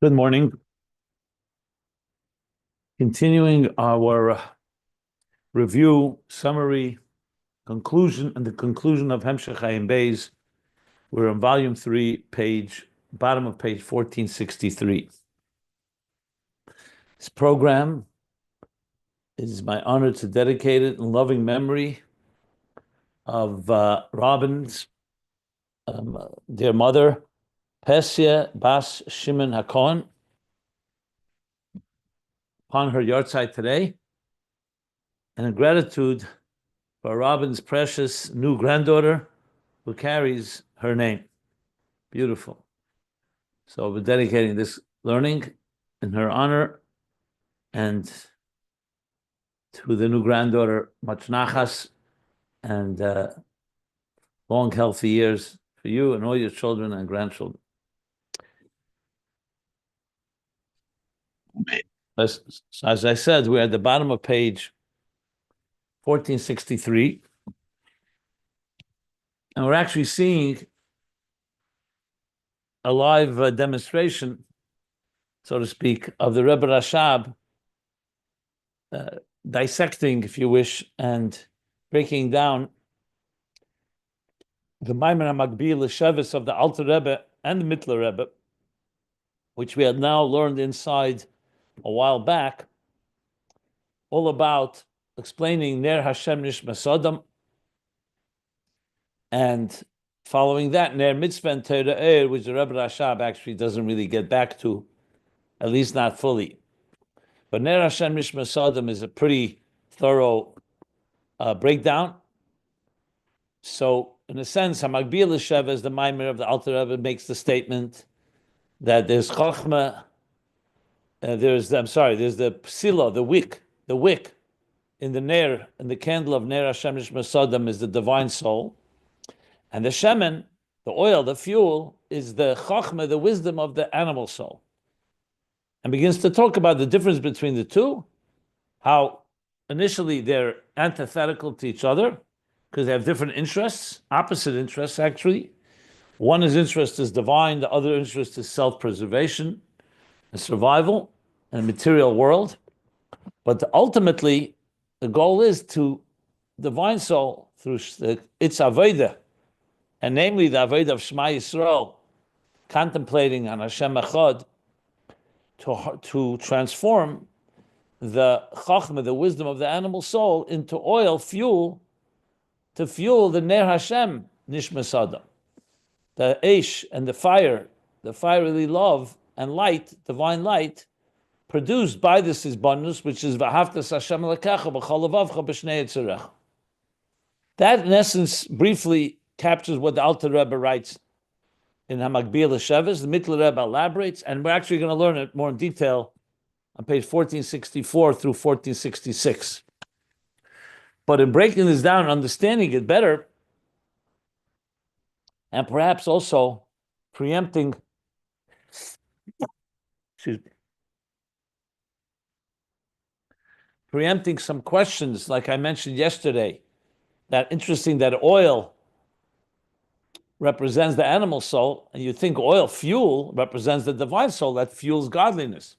Good morning. Continuing our review, summary, conclusion, and the conclusion of Hemshech Ayin Beis. We're on volume 3, bottom of page 1463. This program is my honor to dedicate it in loving memory of Robin's dear mother, Pesia Bas Shimon Hakon, upon her yahrzeit today, and in gratitude for Robin's precious new granddaughter who carries her name. Beautiful. So we're dedicating this learning in her honor, and to the new granddaughter, much nachas and long, healthy years for you and all your children and grandchildren. As I said, we're at the bottom of page 1463, and we're actually seeing a live demonstration, so to speak, of the Rebbe Rashab dissecting, if you wish, and breaking down the Maimon HaMakbil Shevis of the Alter Rebbe and the Mittler Rebbe, which we had now learned inside a while back, all about explaining Ner Hashem Nishma Sodom, and following that, Ner Mitzvah and Torah Eir, which the Rebbe Rashab actually doesn't really get back to, at least not fully. But Ner Hashem Nishma Sodom is a pretty thorough breakdown. So, in a sense, Hamakbil Sheva, as the Maimer of the Alter Rebbe makes the statement that there's Chochma, there's the Psila, the wick in the Ner, in the candle of Ner Hashem Nishma Sodom is the divine soul, and the Shemen, the oil, the fuel, is the Chochma, the wisdom of the animal soul, and begins to talk about the difference between the two, how initially they're antithetical to each other, because they have different interests, opposite interests actually. One's interest is divine, the other interest is self-preservation and survival in a material world. But ultimately, the goal is to divine soul through its Aveda, and namely the Aveda of Shema Yisrael, contemplating on Hashem Echad, to transform the Chochmah, the wisdom of the animal soul, into oil, fuel, to fuel the Ner Hashem Nishma Sodom, the Eish and the fire, the fiery love and light, divine light, produced by this Izbanus, which is V'ahavtas Hashem Elokecha b'chol levavcha b'shnei yitzarecha. That, in essence, briefly captures what the Alter Rebbe writes in Hamakbil Sheves. The Mittler Rebbe elaborates, and we're actually going to learn it more in detail on page 1464 through 1466. But in breaking this down, understanding it better, and perhaps also preempting, some questions, like I mentioned yesterday, that interesting that oil represents the animal soul, and you think oil, fuel, represents the divine soul that fuels godliness.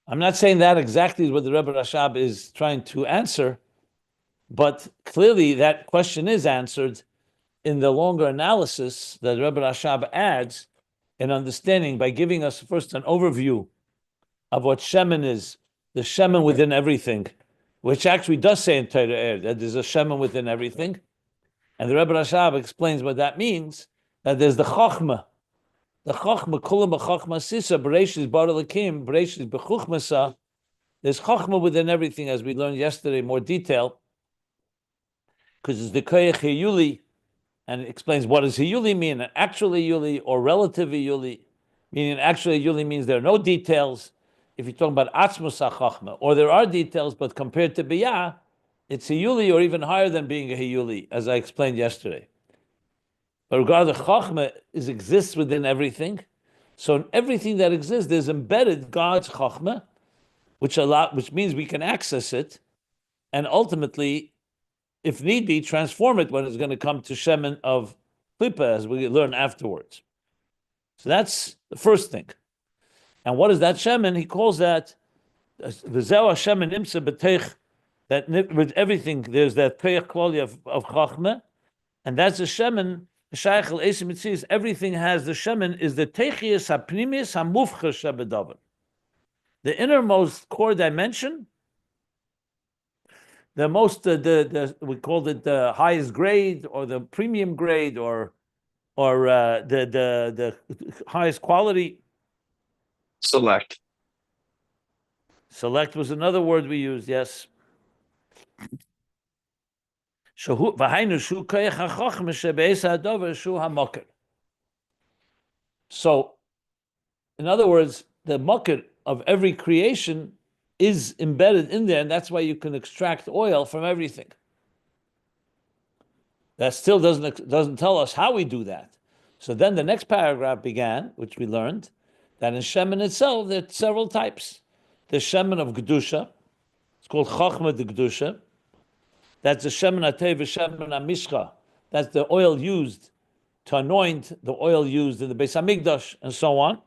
I'm not saying that exactly is what the Rebbe Rashab is trying to answer, but clearly that question is answered in the longer analysis that Rebbe Rashab adds in understanding by giving us first an overview of what Shemen is, the Shemen within everything, which actually does say in Torah Eir that there's a Shemen within everything. And the Rebbe Rashab explains what that means, that there's the Chochma. The Chochma, Kulam b'Chochma Sisa, Bereshis Bar Elokim, Bereshis b'Chuchmasa. There's Chochma within everything, as we learned yesterday in more detail, because it's the Koyach Hiyuli, and it explains what does Hiyuli mean, an actual Hiyuli or relative Hiyuli, meaning actual Hiyuli means there are no details. If you're talking about Atzmus HaChochma, or there are details, but compared to Biyah, it's Hiyuli or even higher than being a Hiyuli, as I explained yesterday. But regardless, Chochma exists within everything. So in everything that exists, there's embedded God's Chochma, which means we can access it, and ultimately, if need be, transform it when it's going to come to Shemen of Kelipas, as we learn afterwards. So that's the first thing. And what is that shemen? He calls that v'zeu shemen imsa b'teich. That with everything there's that teich quality of chochmah, and that's the shemen. Shayachal esim mitzis. Everything has the shemen is the teichias hapnimis hamufcha shebedavar. The innermost core dimension, the most we called it the highest grade or the premium grade or the highest quality. Select. Select was another word we used. Yes. So, in other words, the mukkah of every creation is embedded in there, and that's why you can extract oil from everything. That still doesn't tell us how we do that. So then the next paragraph began, which we learned, that in Shemen itself, there are several types. The Shemen of Gedusha, it's called Chochma de Gedusha. That's the Shemen Atei v'Shemen HaMishcha. That's the oil used to anoint, the oil used in the Beis Hamikdash, and so on.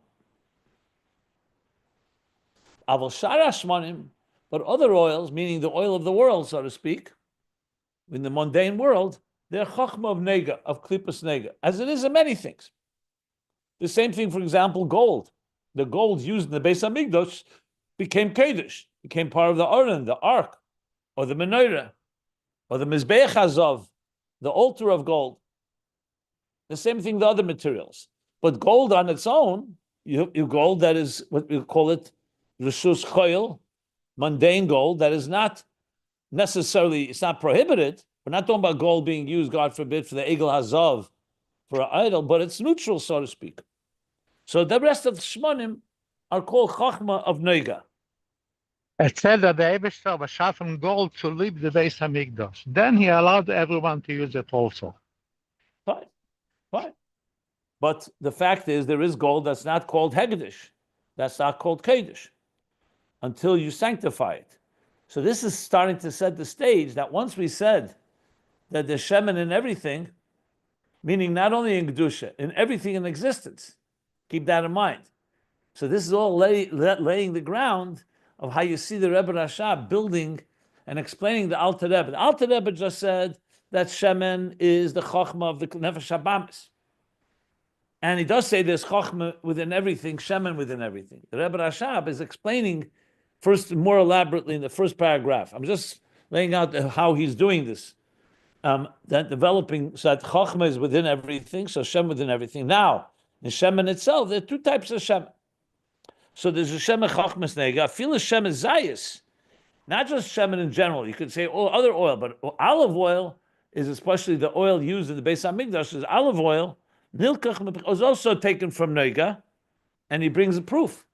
Aval Shara Shmanim, but other oils, meaning the oil of the world, so to speak, in the mundane world, they're Chochma of Nogeh, of Kelipas Nogeh, as it is in many things. The same thing, for example, gold. The gold used in the Beis Hamikdash became Kodesh, became part of the Aron, the Ark, or the Menorah, or the Mizbeach Hazav, the altar of gold. The same thing, the other materials. But gold on its own, you gold that is what we call it, Rishus Choil, mundane gold, that is not necessarily, it's not prohibited. We're not talking about gold being used, God forbid, for the Egel Hazav, for an idol, but it's neutral, so to speak. So the rest of the Shmonim are called Chochma of Nogeh. It said that the Eibishter was sharpened gold to leave the Beis Hamikdash. Then he allowed everyone to use it also. Fine. But the fact is, there is gold that's not called Hegedish. That's not called Kodesh until you sanctify it. So this is starting to set the stage that once we said that there's Shemen in everything, meaning not only in Kedusha, in everything in existence. Keep that in mind. So this is all laying the ground of how you see the Rebbe Rasha building and explaining the Alter Rebbe. The Alter Rebbe just said that Shemen is the Chochma of the Nefesh HaBamis. And he does say there's Chochma within everything, Shemen within everything. The Rebbe Rashab is explaining first more elaborately in the first paragraph. I'm just laying out how he's doing this. That developing so that Chochma is within everything, so Shem within everything. Now, in Shemen itself, there are two types of Shemen. So there's a Shemen Chochmas Nogeh. I feel a Shemen Zayis, not just Shemen in general. You could say other oil, but olive oil is especially the oil used in the Beis Hamikdash is olive oil. Nilkach was also taken from Nogeh, and he brings a proof.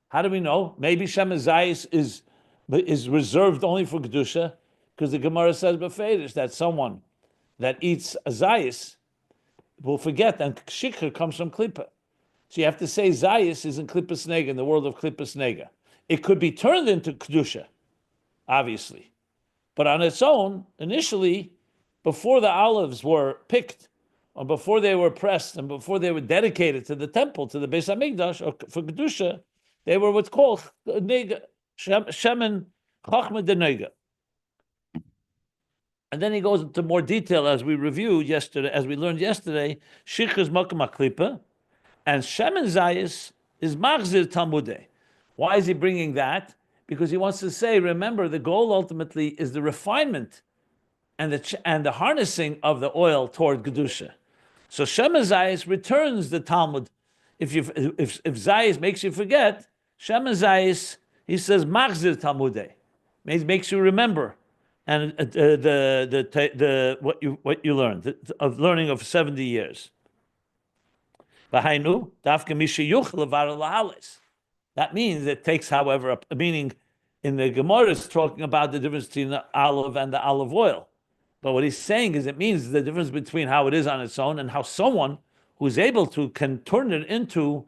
How do we know? Maybe Shemen Zayis is reserved only for Kedusha, because the Gemara says b'feidish that someone that eats a Zayis will forget, and Shikha comes from Klippa. So you have to say Zayis is in Kelipas Nogeh, in the world of Kelipas Nogeh. It could be turned into Kedusha, obviously. But on its own, initially, before the olives were picked, or before they were pressed, and before they were dedicated to the temple, to the Beis Hamikdash, or for Kedusha, they were what's called Nogeh, Shemen Chochma de Nogeh. And then he goes into more detail as we reviewed yesterday, as we learned yesterday, Shichas Makam HaKlipa, and Shemen Zayis is Machzir Talmudeh. Why is he bringing that? Because he wants to say, remember, the goal ultimately is the refinement and the harnessing of the oil toward Kedusha. So Shemen Zayis returns the Talmud. If Zayis makes you forget, Shemen Zayis, he says Machzir Talmudeh, makes you remember, and what you learned of learning of 70 years. That means it takes, however, a meaning in the Gemara is talking about the difference between the olive and the olive oil. But what he's saying is it means the difference between how it is on its own and how someone who's able to can turn it into,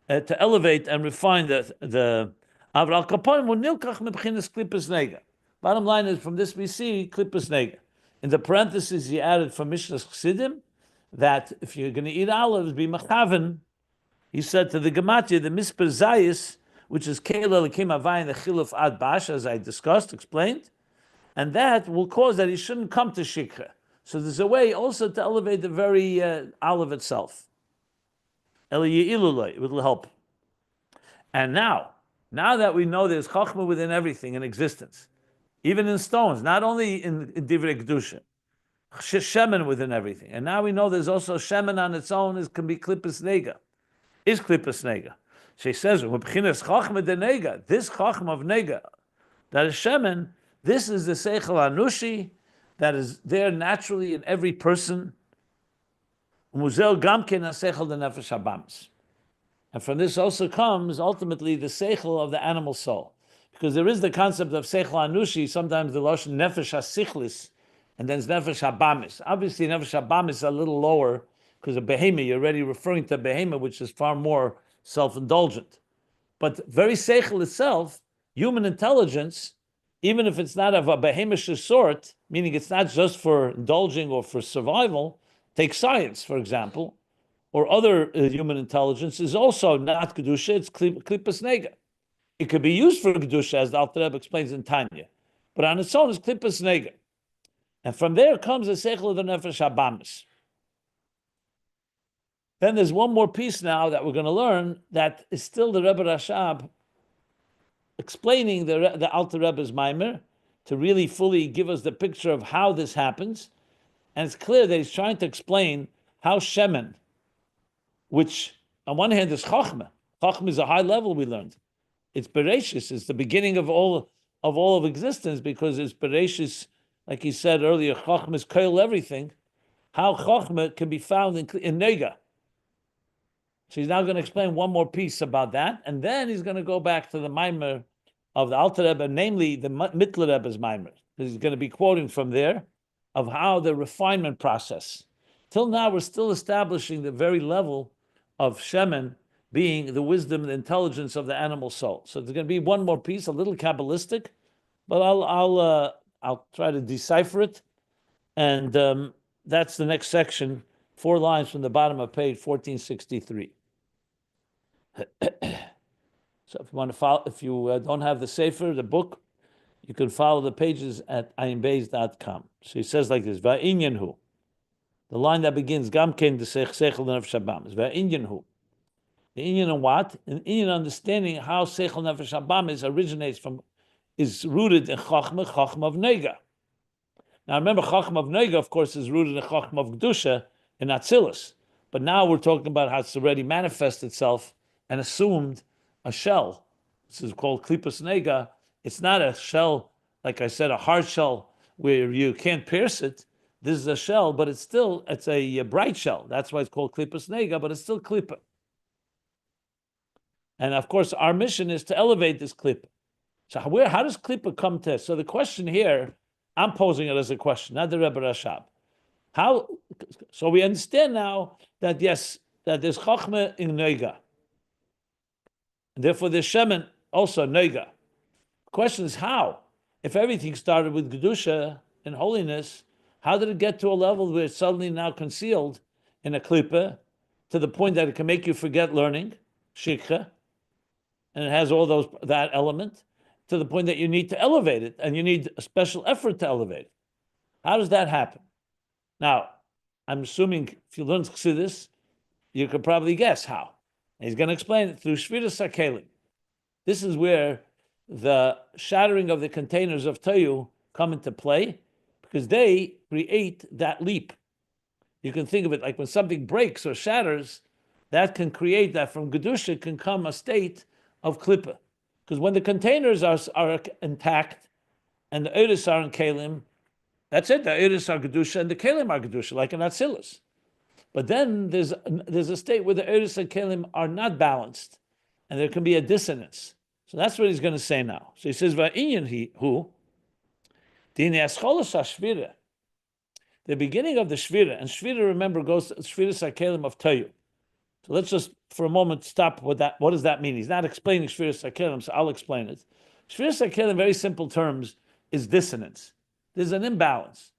to elevate and refine the Avral Kaponim Nilkach Mebchinas Kelipas Nogeh. Bottom line is, from this we see Kelipas Nogeh. In the parentheses he added from Mishnah's Chassidim, that if you're going to eat olives, be machaven He said to the Gematria, the Misper Zayis, which is Kela Lekim Avayin the Chiluf Ad Bash, as I discussed, explained, and that will cause that he shouldn't come to Shikha. So there's a way also to elevate the very olive itself. Eli Ye'ilulay, it will help. And now that we know there's Chochma within everything in existence, even in stones, not only in Divrei Kedusha, Shemen within everything. And now we know there's also Shemen on its own can be Kelipas Nogeh. Is Kelipas Nogeh. She says, Chochma de Nogeh, this Chochma of Nogeh, that is Shemen, this is the Seichel Anushi that is there naturally in every person. Muzel Gamken HaSeichel de Nefesh HaBamis. And from this also comes ultimately the Seichel of the animal soul. Because there is the concept of Seichel Anushi, sometimes the Lashon Nefesh HaSichlis, and then it's Nefesh HaBamis. Obviously Nefesh HaBamis is a little lower, because of Behemah, you're already referring to Behemah, which is far more self-indulgent. But very Seichel itself, human intelligence, even if it's not of a Behemish sort, meaning it's not just for indulging or for survival, take science, for example, or other human intelligence, is also not Kedusha, it's Kelipas Nogeh. It could be used for Kedusha, as the Alter Rebbe explains in Tanya, but on its own is Kelipas Nogeh. And from there comes the Seichel of the Nefesh HaBamis. Then there's one more piece now that we're going to learn that is still the Rebbe Rashab explaining the Alter Rebbe's Maimer to really fully give us the picture of how this happens. And it's clear that he's trying to explain how Shemen, which on one hand is Chochma. Chochma is a high level, we learned. It's Bereshis, it's the beginning of all of existence, because it's Bereshis, like he said earlier, Chochma is Koil everything. How Chochma can be found in Nogeh. So he's now going to explain one more piece about that, and then he's going to go back to the Maimer of the Alter Rebbe, namely the Mittler Rebbe's Maimer. He's going to be quoting from there of how the refinement process. Till now, we're still establishing the very level of Shemen being the wisdom and intelligence of the animal soul. So there's going to be one more piece, a little Kabbalistic, but I'll try to decipher it, and that's the next section, 4 lines from the bottom of page 1463. So if you want to follow, if you don't have the Sefer, the book, you can follow the pages at ayinbeis.com. So he says like this: Va'inyanhu, the line that begins Gamken the Seichel Nefesh HaBamis. Va'inyanhu, the Inyan and what? An Inyan understanding how Seichel Nefesh HaBamis originates from, is rooted in Chochma of Nogeh. Now remember, Chochma of Nogeh, of course, is rooted in Chochma of Kedusha in Atzilus. But now we're talking about how it's already manifested itself and assumed a shell. This is called Kelipas Nogeh. It's not a shell, like I said, a hard shell where you can't pierce it. This is a shell, but it's a bright shell. That's why it's called Kelipas Nogeh, but it's still Klippa. And of course, our mission is to elevate this Klippa. So how does Klippa come to? So the question here, I'm posing it as a question, not the Rebbe Rashab. So we understand now that yes, that there's Chochma in Nogeh. And therefore there's Shemen also Nogeh. The question is how? If everything started with Kedusha and holiness, how did it get to a level where it's suddenly now concealed in a Klippa to the point that it can make you forget learning, Shikha, and it has all that element, to the point that you need to elevate it, and you need a special effort to elevate it. How does that happen? Now, I'm assuming if you learn Chassidus, you could probably guess how. And he's going to explain it through Shviras HaKelim. This is where the shattering of the containers of Toyu come into play, because they create that leap. You can think of it like when something breaks or shatters, that can create that from Gedusha can come a state of Klippa. Because when the containers are intact and the Eiris are in Kelim, that's it. The Eiris are Gedusha and the Kelim are Gedusha, like in Atzilus. But then there's a state where the Eiris and Kelim are not balanced, and there can be a dissonance. So that's what he's going to say now. So he says, "Va'inyan hu dini ascholos hashvira." The beginning of the shvira, and shvira, remember, goes to shvira sakelim of Toyu. So let's just for a moment stop with that. What does that mean? He's not explaining shvira sakelim, so I'll explain it. Shvira sakelim, in very simple terms, is dissonance. There's an imbalance.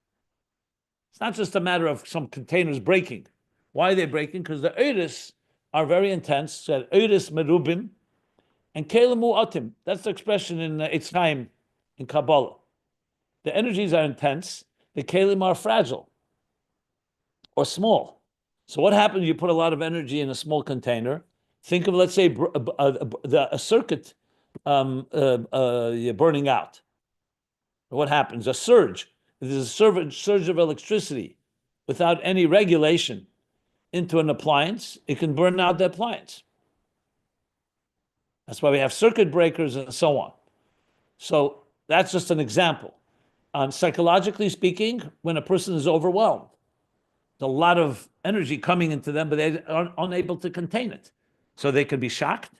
It's not just a matter of some containers breaking. Why are they breaking? Because the Eiris are very intense. Said Eiris merubim and kelim mu'atim. That's the expression in Eitz Chaim in Kabbalah. The energies are intense. The kelim are fragile or small. So what happens? You put a lot of energy in a small container. Think of, let's say, a circuit burning out. What happens? A surge. There's a surge of electricity without any regulation into an appliance. It can burn out the appliance. That's why we have circuit breakers and so on. So that's just an example. Psychologically speaking, when a person is overwhelmed, there's a lot of energy coming into them, but they are unable to contain it. So they can be shocked,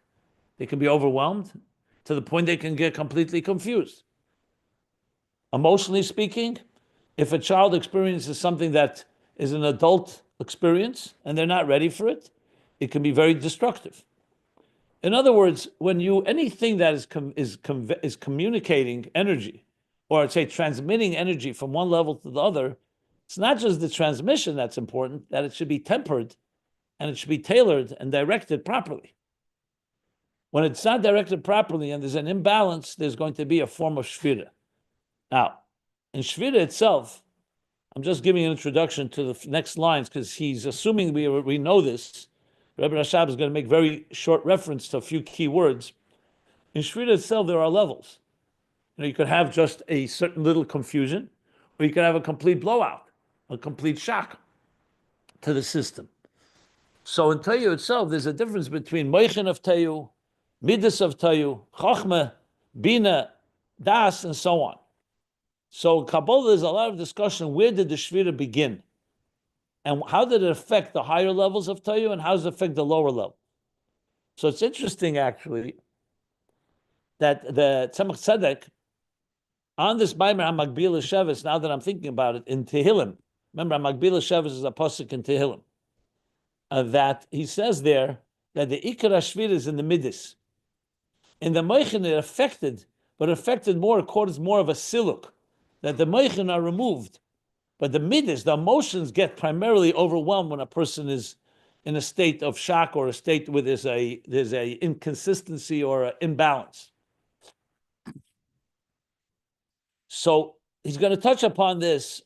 they can be overwhelmed, to the point they can get completely confused. Emotionally speaking, if a child experiences something that is an adult experience and they're not ready for it, it can be very destructive. In other words, when anything that is communicating energy, or I'd say transmitting energy from one level to the other, it's not just the transmission that's important, that it should be tempered and it should be tailored and directed properly. When it's not directed properly and there's an imbalance, there's going to be a form of shvira. Now, in shvira itself, I'm just giving an introduction to the next lines because he's assuming we know this. Rebbe Rashab is going to make very short reference to a few key words. In shvira itself, there are levels. You could have just a certain little confusion, or you could have a complete blowout, a complete shock to the system. So in Tayu itself, there's a difference between moichin of Tayu, midas of Tayu, chochma, bina, das, and so on. So in Kabbalah, there's a lot of discussion, where did the shvira begin? And how did it affect the higher levels of Tayu, and how does it affect the lower level? So it's interesting, actually, that the Tzemach Tzedek, on this Maimer HaMagbil Shevis, now that I'm thinking about it, in Tehillim, remember HaMagbil Shevis is a pasuk in Tehillim, that he says there that the Ikar HaShvir is in the Midas. In the Moichin it affected, but it affected more according to more of a siluk, that the Moichin are removed. But the Midas, the emotions, get primarily overwhelmed when a person is in a state of shock or a state where there's a inconsistency or an imbalance. So he's going to touch upon this.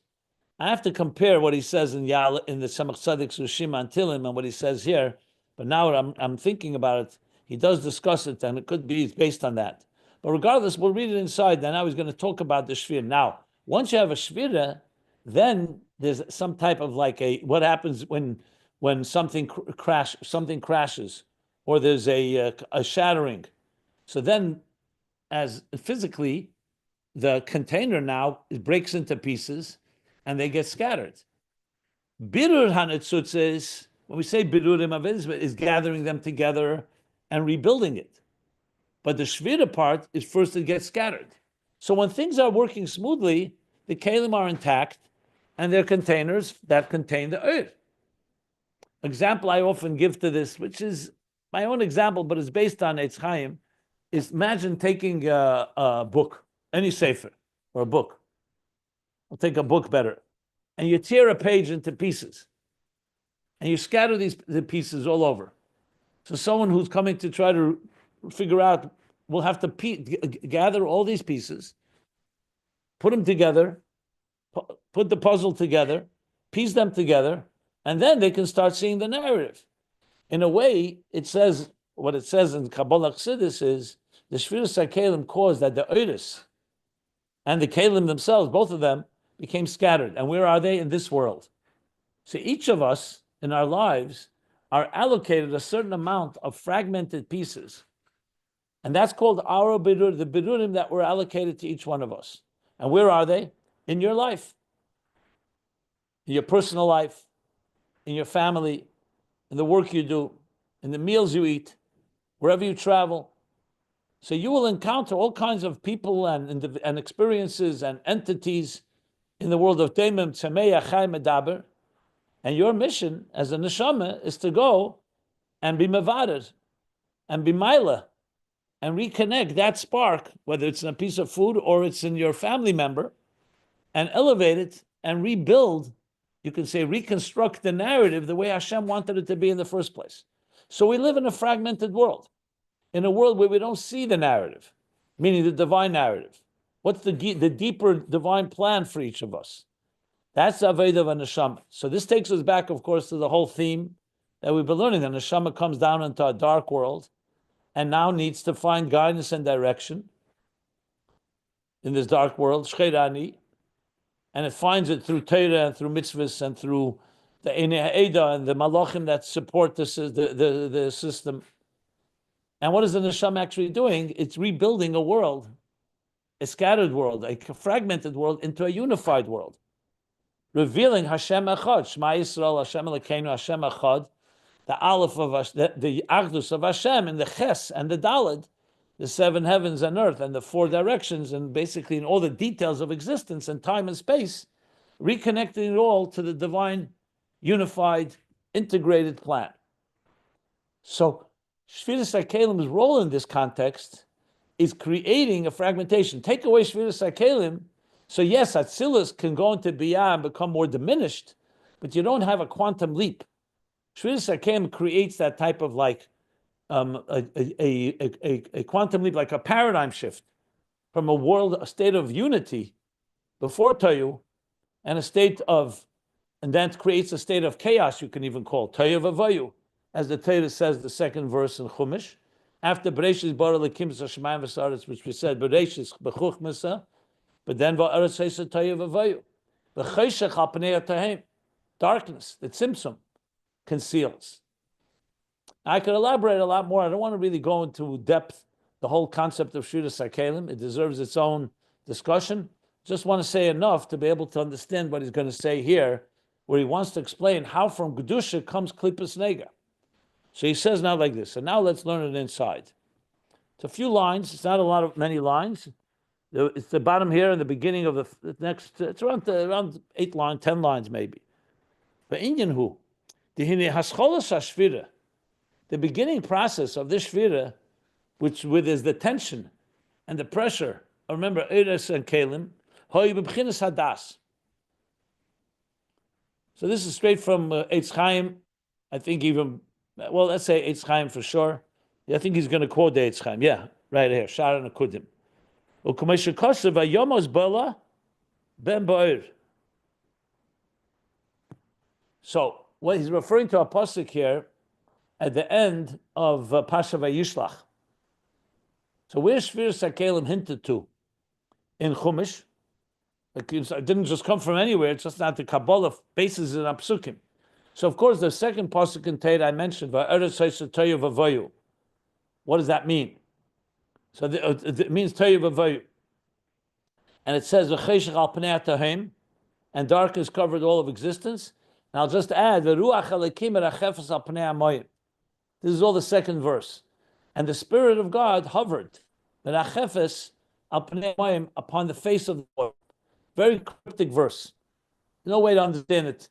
I have to compare what he says in the Tzemach Tzedek's Rishima and Tilim and what he says here. But now I'm thinking about it, he does discuss it, and it could be based on that. But regardless, we'll read it inside. Then now he's going to talk about the shvira. Now, once you have a shvira, then there's some type of what happens when something crashes, or there's a shattering. So then, as physically, the container now breaks into pieces and they get scattered. Birur hanetzutz is, when we say birurim is gathering them together and rebuilding it. But the shvira part is first it gets scattered. So when things are working smoothly, the kelim are intact and they're containers that contain the earth. Example I often give to this, which is my own example, but it's based on Eitz Chaim, is imagine taking a book, any sefer or a book. I'll take a book better. And you tear a page into pieces. And you scatter the pieces all over. So someone who's coming to try to figure out will have to gather all these pieces, put them together, put the puzzle together, piece them together, and then they can start seeing the narrative. In a way, what it says in Kabbalah Chassidus is the Shviras HaKelim caused that the Eiris and the Kelim themselves, both of them, became scattered. And where are they? In this world. So each of us in our lives are allocated a certain amount of fragmented pieces. And that's called our birur, the birurim that were allocated to each one of us. And where are they? In your life. In your personal life, in your family, in the work you do, in the meals you eat, wherever you travel. So you will encounter all kinds of people and experiences and entities in the world of Teimim, Tzemei, Achai, Medaber. And your mission as a neshama is to go and be mevarer and be maila and reconnect that spark, whether it's in a piece of food or it's in your family member, and elevate it and rebuild, you can say reconstruct the narrative the way Hashem wanted it to be in the first place. So we live in a fragmented world, in a world where we don't see the narrative, meaning the divine narrative. What's the deeper divine plan for each of us? That's the Aveda of a Neshama. So this takes us back, of course, to the whole theme that we've been learning. The Neshama comes down into a dark world and now needs to find guidance and direction in this dark world, Shcheirani, and it finds it through Torah and through mitzvahs and through the Einei Ha'eda and the malachim that support the system. And what is the Neshama actually doing? It's rebuilding a world, a scattered world, a fragmented world into a unified world. Revealing Hashem Echad, Shema Yisrael, Hashem Elokeinu, Hashem Echad, the Aleph of the Achdus of Hashem, and the Ches and the Daled, the seven heavens and earth, and the four directions, and basically in all the details of existence and time and space, reconnecting it all to the divine, unified, integrated plan. So, Shviras HaKelim's role in this context is creating a fragmentation. Take away Shviras HaKelim, so yes, Atzilus can go into Biyah and become more diminished, but you don't have a quantum leap. Shviras HaKelim creates that type of like a quantum leap, like a paradigm shift from a state of unity before Toyu, and then it creates a state of chaos, you can even call Toyu Vavayu, as the Torah says, the second verse in Chumash. After Bereshis bara Elokim Hashemayim v'saaretz, which we said Bereshis b'chuchmasa, but then va'aretz heisa Toyu Vavayu, v'chayshech al pnei ha'tahem, darkness that Tzimtzum conceals. I could elaborate a lot more. I don't want to really go into depth the whole concept of Shviras HaKelim. It deserves its own discussion. Just want to say enough to be able to understand what he's going to say here, where he wants to explain how from Kedusha comes Kelipas Nogeh. So he says now like this. And now let's learn it inside. It's a few lines. It's not many lines. It's the bottom here and the beginning of the next. It's around 8 lines, 10 lines maybe. But Inyan hu, dihine hascholas hashvira. The beginning process of this shvira, which is the tension and the pressure. Remember, Eres and Kelim, hoy b'bchinas hadas. So this is straight from Eitz Chaim. I think even, well, let's say Eitz Chaim for sure. Yeah, I think he's going to quote the Eitz Chaim. Yeah, right here. Shattering Akudim. U'kumei shekoseh v'yomos bala ben ba'ir. So what he's referring to a pasuk here at the end of Pasha Vayishlach. So where's Shviras HaKelim hinted to? In Chumash. It didn't just come from anywhere, it's just not the Kabbalah bases it on Psukim. So of course the second pasuk in Torah I mentioned, Va'eretz heisa Toyu Vavayu. What does that mean? So it means Toyu Vavayu. And it says, V'cheshech al pnei ha'tahem, and darkness covered all of existence. And I'll just add, V'ruach Elokim merachefes al pnei hamayim. This is all the second verse. And the Spirit of God hovered, merachefes al pnei hamayim, upon the face of the water. Very cryptic verse. No way to understand it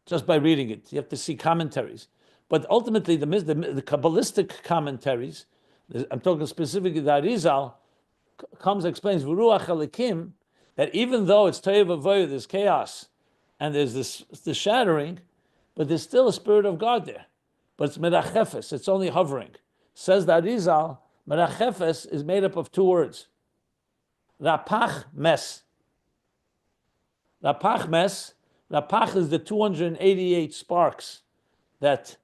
just by reading it. You have to see commentaries. But ultimately, the Kabbalistic commentaries, I'm talking specifically the Arizal, explains V'ruach Elokim, that even though it's Toyu V'avoyu, there's chaos, and there's this shattering, but there's still a Spirit of God there. But it's merachefes, it's only hovering. Says the Arizal, merachefes is made up of 2 words. Rapach mes. Rapach mes, Rapach is the 288 sparks that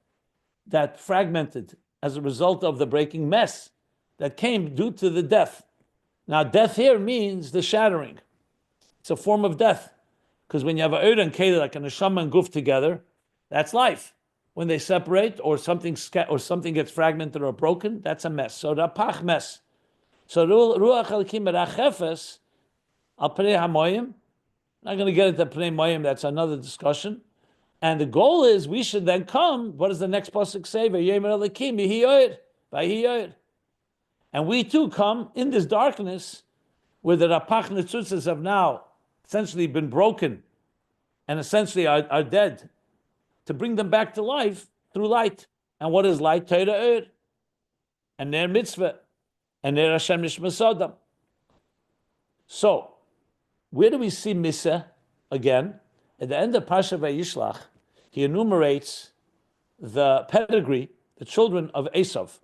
fragmented as a result of the breaking mess that came due to the death. Now, death here means the shattering. It's a form of death. Because when you have a Eir and Keli, like a Neshama and Guf together, that's life. When they separate or something gets fragmented or broken, that's a mess. So Rapach mess. So Ruach Elokim merachefes al pnei hamayim. Not going to get into pnei mayim, that's another discussion. And the goal is we should then come, what does the next pasuk say? V'yemer Elokim yihi yoyer, v'yihi yoyer. And we too come in this darkness where the Rapach Netzutzas have now essentially been broken and essentially are dead, to bring them back to life through light. And what is light? Torah Eir, and Ner Mitzvah, and Ner Hashem Nishmas. So, where do we see Misa again? At the end of Pasha Vayishlach, he enumerates the pedigree the children of Esav.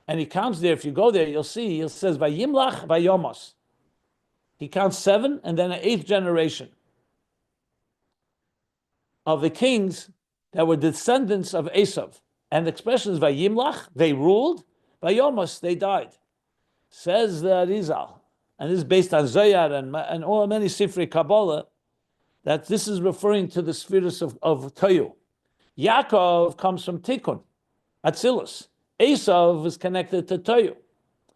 And he counts there, if you go there, you'll see, it says, Vayimlach Vayomos. He counts 7 and then an 8th generation of the kings that were descendants of Esav. And the expression is Vayimlach, they ruled, Vayomos, they died. Says the Arizal, and this is based on Zoyar and all many Sifrei Kabbalah, that this is referring to the spheres of Toyu. Yaakov comes from Tikkun, Atzilus. Esav is connected to Toyu.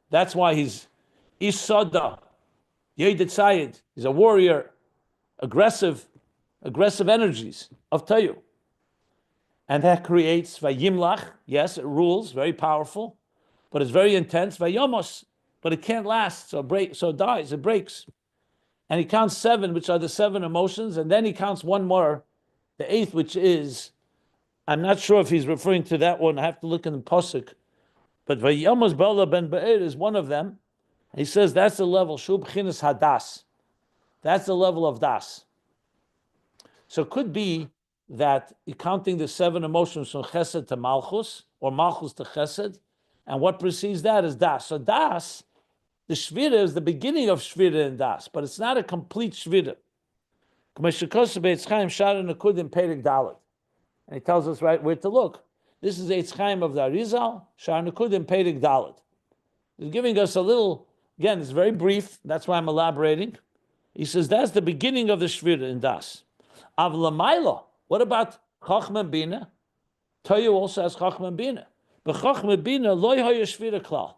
That's why he's Isada, Yedid Sayid. He's a warrior, aggressive energies of Toyu. And that creates Vayimlach. Yes, it rules, very powerful, but it's very intense. Vayomos, but it can't last, so it dies, it breaks. And he counts 7, which are the 7 emotions, and then he counts one more, the 8th, which is, I'm not sure if he's referring to that one. I have to look in the Pasuk. But Vayamos Bala ben Be'er is one of them. He says that's the level, Shub Chinas Hadas. That's the level of Das. So it could be that you're counting the 7 emotions from Chesed to Malchus, or Malchus to Chesed, and what precedes that is Das. So Das, the Shvira is the beginning of Shvira and Das, but it's not a complete Shvira. And he tells us right where to look. This is Eitz Chaim of the Arizal, Shar Nekudim Pedig Dalet. He's giving us a little, again, it's very brief, that's why I'm elaborating. He says that's the beginning of the Shvira in Das. Av Lamaila, what about Chochma Bina? Toyu also has Chochma Bina. But Chochma Bina, Loi Hoya Shvira Klal.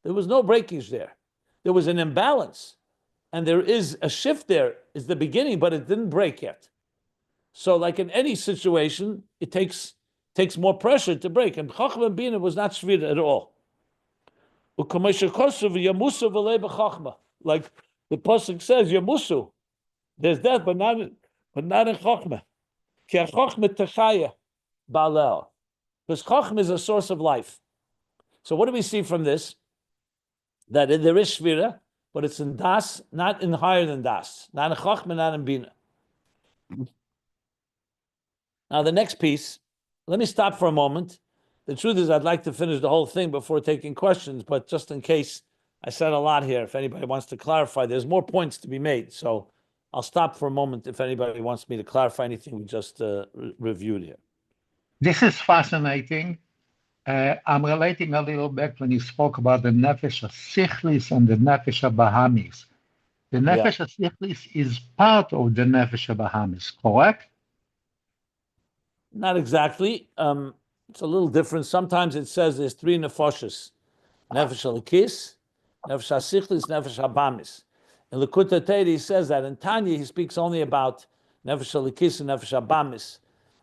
There was no breakage there. There was an imbalance. And there is a shift there, is the beginning, but it didn't break yet. So like in any situation, it takes more pressure to break. And Chochma Bina was not Shvira at all. Like the Pasuk says, Yamusu, there's death, but not in Chochma. Because Chochma is a source of life. So what do we see from this? That there is Shvira, but it's in Das, not in higher than Das. Not in Chochma, not in Bina. Now the next piece, let me stop for a moment. The truth is I'd like to finish the whole thing before taking questions, but just in case I said a lot here, if anybody wants to clarify, there's more points to be made. So I'll stop for a moment if anybody wants me to clarify anything we just reviewed here. This is fascinating. I'm relating a little back when you spoke about the Nefesh HaSichlis and the Nefesh HaBahamis. The Nefesh HaSichlis is part of the Nefesh HaBahamis, correct? Not exactly. It's a little different. Sometimes it says there's 3 nefashos: nefesh halikis, nefesh hasichlis, nefesh habamis. In Likutei Torah he says that. In Tanya he speaks only about nefesh halikis and nefesh habamis,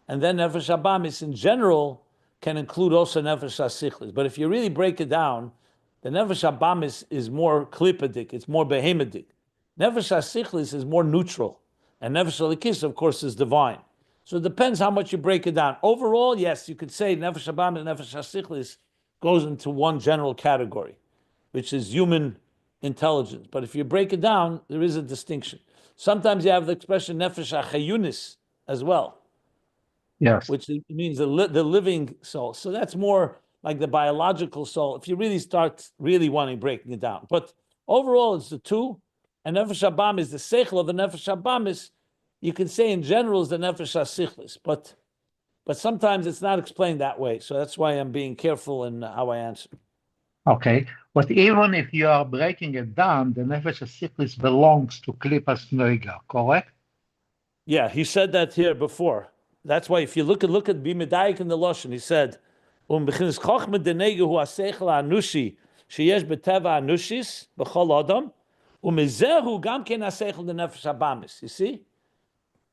and then nefesh habamis in general can include also nefesh hasichlis. But if you really break it down, the nefesh habamis is more klipadik, it's more behemedic. Nefesh hasichlis is more neutral, and nefesh halikis, of course, is divine. So it depends how much you break it down. Overall, yes, you could say Nefesh Habamis and Nefesh HaSichlis goes into one general category, which is human intelligence. But if you break it down, there is a distinction. Sometimes you have the expression Nefesh HaChayunis as well. Yes. Which means the living soul. So that's more like the biological soul, if you really start wanting breaking it down. But overall, it's the 2. And Nefesh Habamis is the seichel of the Nefesh Habamis. You can say in general is the nefesh hasichlis, but sometimes it's not explained that way. So that's why I'm being careful in how I answer. Okay, but even if you are breaking it down, the nefesh hasichlis belongs to Kelipas Nogeh, correct? Yeah, he said that here before. That's why if you look at Bimedayik in the Lashon, he said, "B'chinas chochma denegeh hu haseichel anushi sheyesh beteva anushis b'chol adam u'mizehu gam ken haseichel denefesh habamis." You see.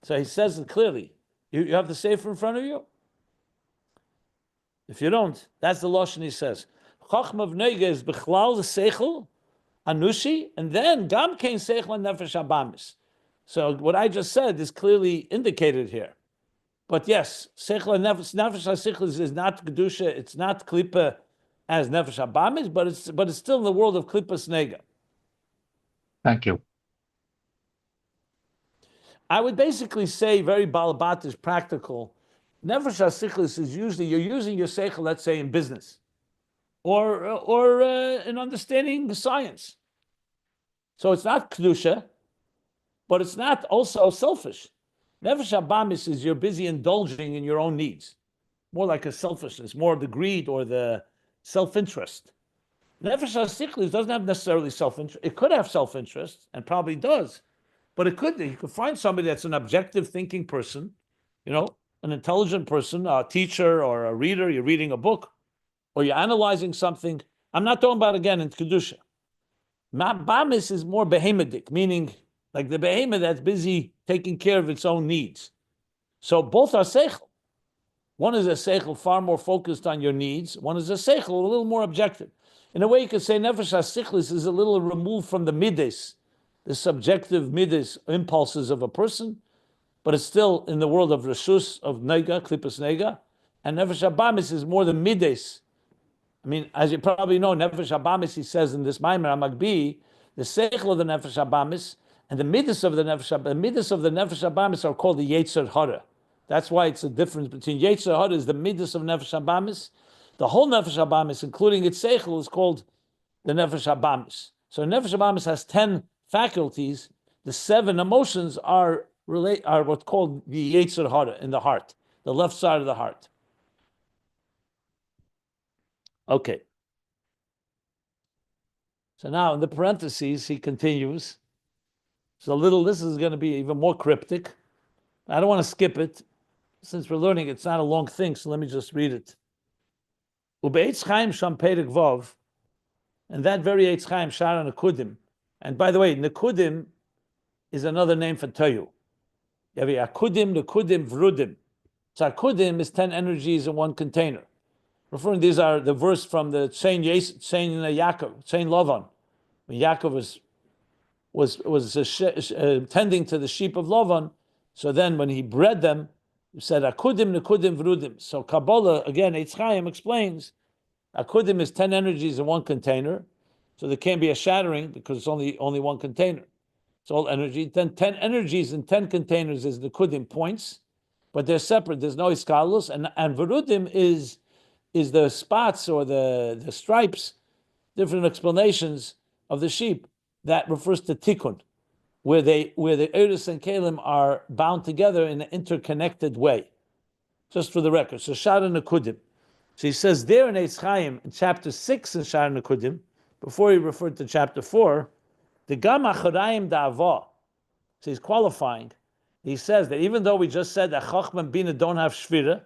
So he says it clearly. You have the Sefer in front of you? If you don't, that's the Lashon he says. Chochma of Nogeh is B'chlal the Seichel, Anushi, and then Gam Kein Seichel and Nefesh Habamis. So what I just said is clearly indicated here. But yes, Seichel and Nefesh HaSichel is not Kedusha, it's not Klipa as Nefesh Habamis, but it's still in the world of Kelipas Nogeh. Thank you. I would basically say very balabatish, practical, Nefesh HaSichlis is usually, you're using your seichel, let's say, in business, or in understanding science. So it's not kedusha, but it's not also selfish. Nefesh habamis is you're busy indulging in your own needs, more like a selfishness, more the greed or the self-interest. Nefesh HaSichlis doesn't have necessarily self-interest. It could have self-interest, and probably does, but you could find somebody that's an objective thinking person, an intelligent person, a teacher or a reader. You're reading a book, or you're analyzing something. I'm not talking about, again, in kedusha. Bamis is more behemedic, meaning like the behemoth that's busy taking care of its own needs. So both are seichel. One is a seichel far more focused on your needs. One is a seichel a little more objective. In a way, you could say nefesh hasichlis is a little removed from the midas, the subjective midas impulses of a person, but it's still in the world of reshus, of nega, Kelipas Nogeh, and nefesh habamis is more the midas. I mean, as you probably know, nefesh habamis, he says in this Maimer Amagbi, the seichel of the nefesh habamis and the midas of the nefesh habamis are called the yetzer hara. That's why it's a difference between yetzer hara is the midas of nefesh habamis. The whole nefesh habamis, including its seichel, is called the nefesh habamis. So nefesh habamis has 10 faculties. The 7 emotions are what's called the yetzer hara in the heart, the left side of the heart. Okay. So now in the parentheses, he continues. This is going to be even more cryptic. I don't want to skip it. Since we're learning, it's not a long thing, so let me just read it. Ube'etz Chaim Sham Perek Vav, and that very Eitz Chaim Shara Nekudim. And by the way, Nekudim is another name for Toyu. You have Akudim, Nekudim, Vrudim. So Akudim is 10 energies in one container. These are the verse from the Chain Yaakov, Chain Lavan. When Yaakov was tending to the sheep of Lavan, so then when he bred them, he said Akudim, Nekudim, Vrudim. So Kabbalah, again, Eitz Chaim explains, Akudim is 10 energies in one container, so there can't be a shattering because it's only one container. It's all energy. Then 10 energies in 10 containers is Nekudim points, but they're separate. There's no iskalus, and Vrudim is the spots or the stripes, different explanations of the sheep. That refers to tikkun, where the Eris and Kalim are bound together in an interconnected way. Just for the record. So Shara Nekudim. So he says there in Eitz Chaim, in chapter 6 in Shara Nekudim, before he referred to chapter 4, the Gam Acharayim Da'ava. So he's qualifying. He says that even though we just said that Chochma and Bina don't have Shvira,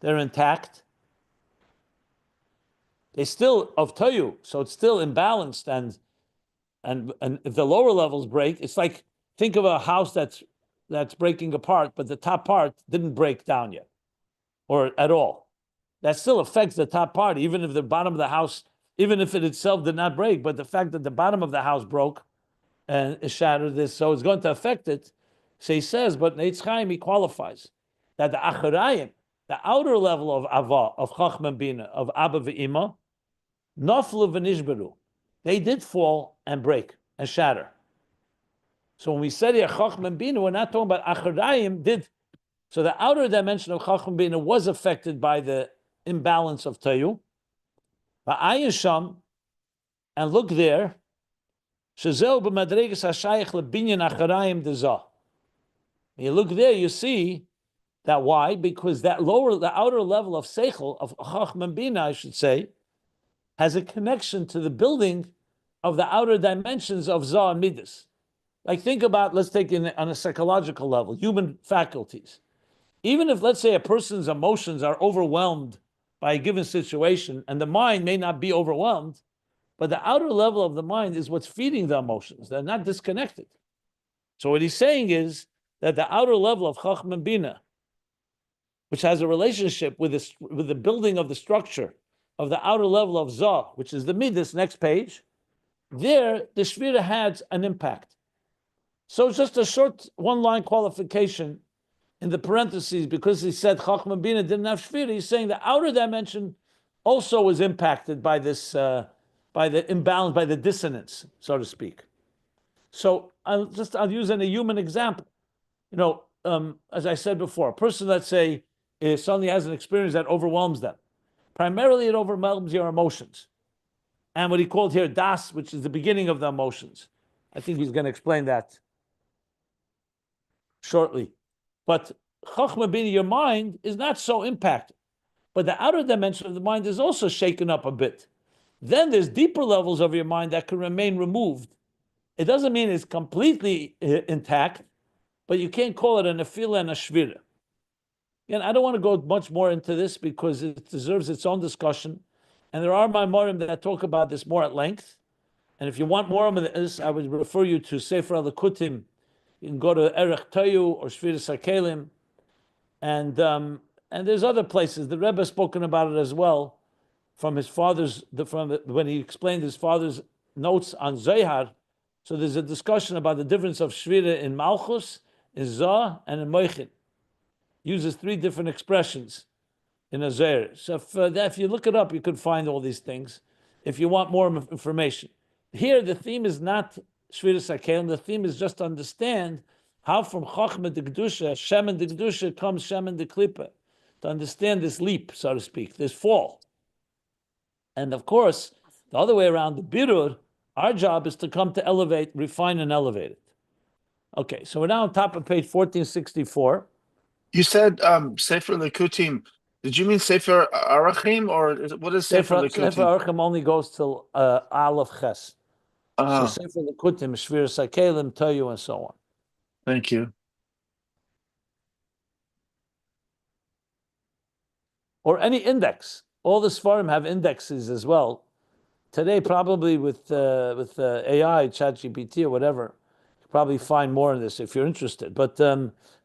they're intact, they still of Toyu, so it's still imbalanced, and if the lower levels break, it's like, think of a house that's breaking apart, but the top part didn't break down yet, or at all. That still affects the top part, even if the bottom of the house, even if it itself did not break, but the fact that the bottom of the house broke and it shattered this, so it's going to affect it. So he says, but in Eitz Chaim he qualifies that the Acharayim, the outer level of Ava, of Chochma and Bina, of Abba ve'Ima, Naflu v'nishberu, they did fall and break and shatter. So when we said here Chochma and Bina, we're not talking about Acharayim did. So the outer dimension of Chochma and Bina was affected by the imbalance of Tayu. But Ayin Sham, and look there, Shezeu b'madregas hashayich lebinyan Acharayim dezah. You look there, you see that why? Because the outer level of Seichel, of Chochma and Bina, I should say, has a connection to the building of the outer dimensions of Zah and Midas. Like think about, let's take it on a psychological level, human faculties. Even if, let's say, a person's emotions are overwhelmed by a given situation, and the mind may not be overwhelmed, but the outer level of the mind is what's feeding the emotions. They're not disconnected. So what he's saying is that the outer level of Chochma and Bina, which has a relationship with the building of the structure of the outer level of Zah, which is the Midas, next page, there the Shvira had an impact. So it's just a short one-line qualification in the parentheses, because he said Chochma and Bina didn't have Shvira, he's saying the outer dimension also was impacted by this, by the imbalance, by the dissonance, so to speak. So I'll use a human example. As I said before, a person, let's say, suddenly has an experience that overwhelms them. Primarily, it overwhelms your emotions. And what he called here das, which is the beginning of the emotions. I think he's going to explain that shortly. But Chochma being your mind is not so impacted. But the outer dimension of the mind is also shaken up a bit. Then there's deeper levels of your mind that can remain removed. It doesn't mean it's completely intact, but you can't call it a nefila and a shvira. Again, I don't want to go much more into this because it deserves its own discussion. And there are maimorim that talk about this more at length. And if you want more of this, I would refer you to Sefer al-Kutim. You can go to Erech Toyu or Shviras HaKelim. And there's other places. The Rebbe has spoken about it as well from his father's, when he explained his father's notes on Zohar. So there's a discussion about the difference of Shvira in Malchus, in Zah, and in Moichin. Uses 3 different expressions in a Zohar. So if you look it up, you could find all these things if you want more information. Here, the theme is not Shviras HaKelim. The theme is just to understand how from Chochma de Kedusha, Shem and de Kedusha comes Shem and de Klipa. To understand this leap, so to speak, this fall. And of course, the other way around, the Birur, our job is to come to elevate, refine and elevate it. Okay, so we're now on top of page 1464. You said Sefer Likutim. Did you mean Sefer Arachim, or what is Sefer Likutim? Sefer Arachim only goes till Aleph Ches. So Sefer Likutim, Shviras HaKelim, Toyu, and so on. Thank you. Or any index. All the Sfarim have indexes as well. Today, probably with AI, ChatGPT or whatever, you probably find more in this if you're interested. But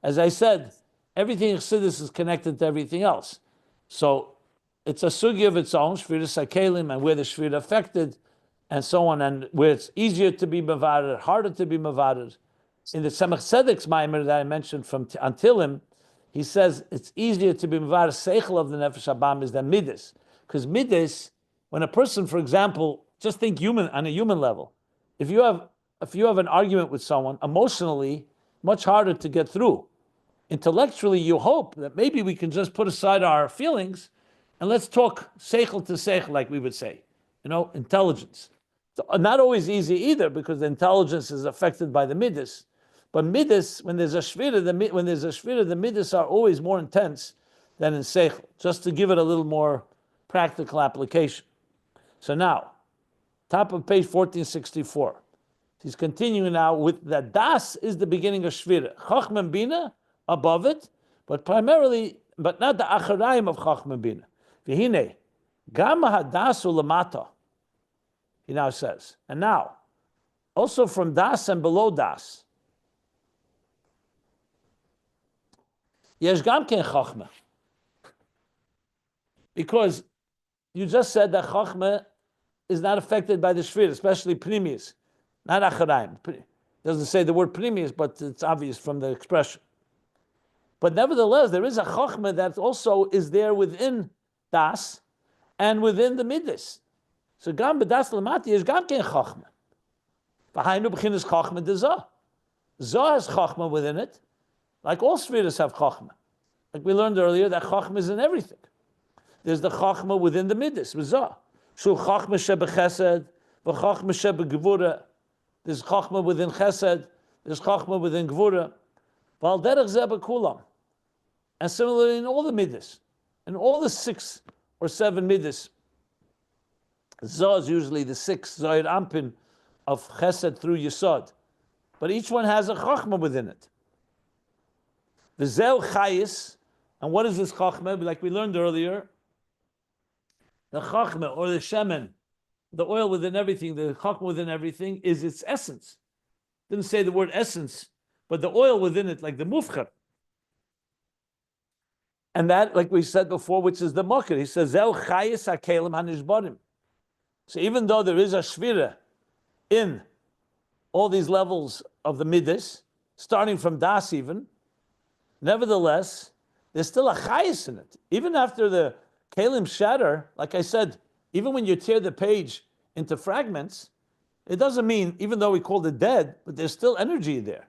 as I said, everything in Chassidus is connected to everything else. So it's a sugi of its own, Shviras HaKelim, and where the Shvira affected, and so on, and where it's easier to be mavared, harder to be mavared. In the Tzemach Tzedek's Maimer that I mentioned from Antilim, he says it's easier to be mavared seichel of the Nefesh Habahamis than midas. Because midas, when a person, for example, just think human on a human level, if you have an argument with someone, emotionally, much harder to get through. Intellectually, you hope that maybe we can just put aside our feelings and let's talk seichel to seichel, like we would say, intelligence. So, not always easy either, because the intelligence is affected by the midas. But midas, when there's a shvira, the midas are always more intense than in seichel, just to give it a little more practical application. So now, top of page 1464. He's continuing now with that das is the beginning of shvira. Chochma and Bina above it, but not the acharayim of Chochma and Bina. V'hine, gama hadasu lamata. He now says, and now, also from das and below das, yesh gam ken Chochma. Because you just said that Chochma is not affected by the shvira, especially pnimius, not acharayim. Doesn't say the word pnimius, but it's obvious from the expression. But nevertheless, there is a Chochma that also is there within das and within the midas. So gam b'das lamati is gam ken Chochma. V'hainu b'chinas Chochma de Zah. Zah has Chochma within it, like all spheres have Chochma. Like we learned earlier, that Chochma is in everything. There's the Chochma within the midas, with Zah. Shu Chochma shebe chesed, v'Chochma shebe gevura. There's Chochma within chesed, there's Chochma within gevura. V'al derech zeh b'kulam. And similarly in all the midas, in all the 6 or 7 midas, Zah is usually the 6 Zayir Ampin of Chesed through Yesod. But each one has a Chochma within it. The Zeh Chayis, and what is this Chochma? Like we learned earlier, the Chochma or the Shemen, the oil within everything, the Chochma within everything is its essence. Didn't say the word essence, but the oil within it, like the Mufchar. And that, like we said before, which is the Makar. He says, Zeh Chayis HaKelim HaNishbarim. So even though there is a shvira in all these levels of the midas, starting from das even, nevertheless, there's still a chayis in it. Even after the kelim shatter, like I said, even when you tear the page into fragments, it doesn't mean, even though we called it dead, but there's still energy there.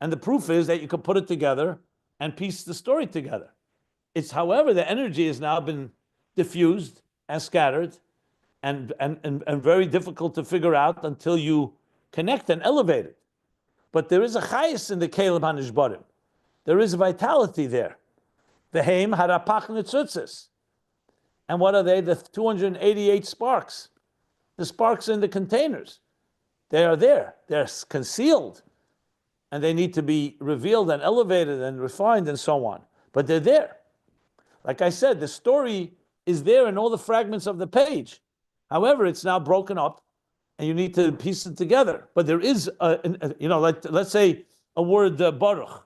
And the proof is that you can put it together and piece the story together. It's, however, the energy has now been diffused and scattered and very difficult to figure out until you connect and elevate it. But there is a chayis in the kelim hanishbarim. There is a vitality there. The heim harapach netzutzes. And what are they? The 288 sparks. The sparks in the containers. They are there. They're concealed. And they need to be revealed and elevated and refined and so on. But they're there. Like I said, the story is there in all the fragments of the page. However, it's now broken up and you need to piece it together. But there is, let's say a word, baruch,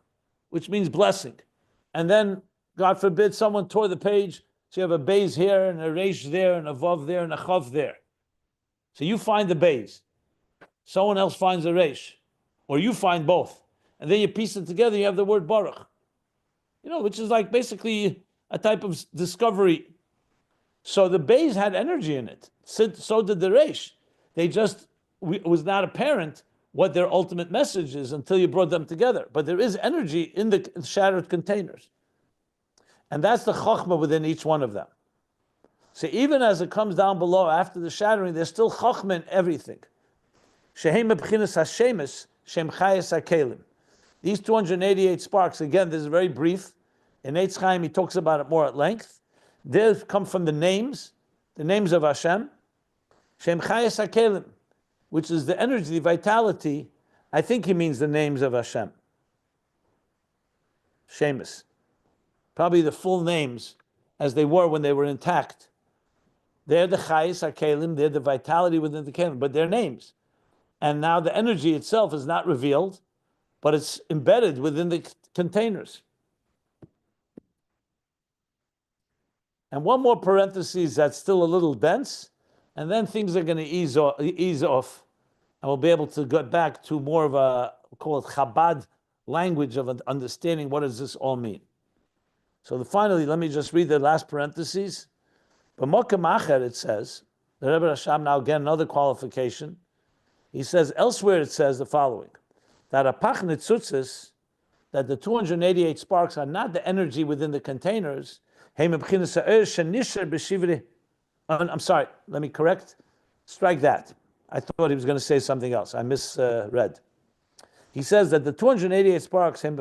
which means blessing. And then, God forbid, someone tore the page. So you have a Beis here and a Reish there and a Vav there and a Chav there. So you find the Beis. Someone else finds the Reish. Or you find both. And then you piece it together, you have the word baruch. Which is like basically a type of discovery. So the Beis had energy in it. So did the Reish. It was not apparent what their ultimate message is until you brought them together. But there is energy in the shattered containers. And that's the Chochma within each one of them. So even as it comes down below after the shattering, there's still Chochma in everything. Shehem b'chinas hashemis, shem chayes hakelim. These 288 sparks, again, this is very brief. In Eitz Chaim, he talks about it more at length. They come from the names of Hashem. Shem chayes hakelim, which is the energy, the vitality. I think he means the names of Hashem. Shemus. Probably the full names as they were when they were intact. They're the chayes hakelim, they're the vitality within the kelim, but they're names. And now the energy itself is not revealed, but it's embedded within the containers. And one more parenthesis that's still a little dense, and then things are going to ease off, and we'll be able to get back to more of a, we'll call it Chabad language of understanding what does this all mean. So finally, let me just read the last parentheses. B'mokem acher, it says, the Rebbe Rashab now again another qualification. He says, elsewhere it says the following, that apach netzutzes, that the 288 sparks are not the energy within the containers. I'm sorry, let me correct. Strike that. I thought he was going to say something else. I misread. He says that the 288 sparks, they're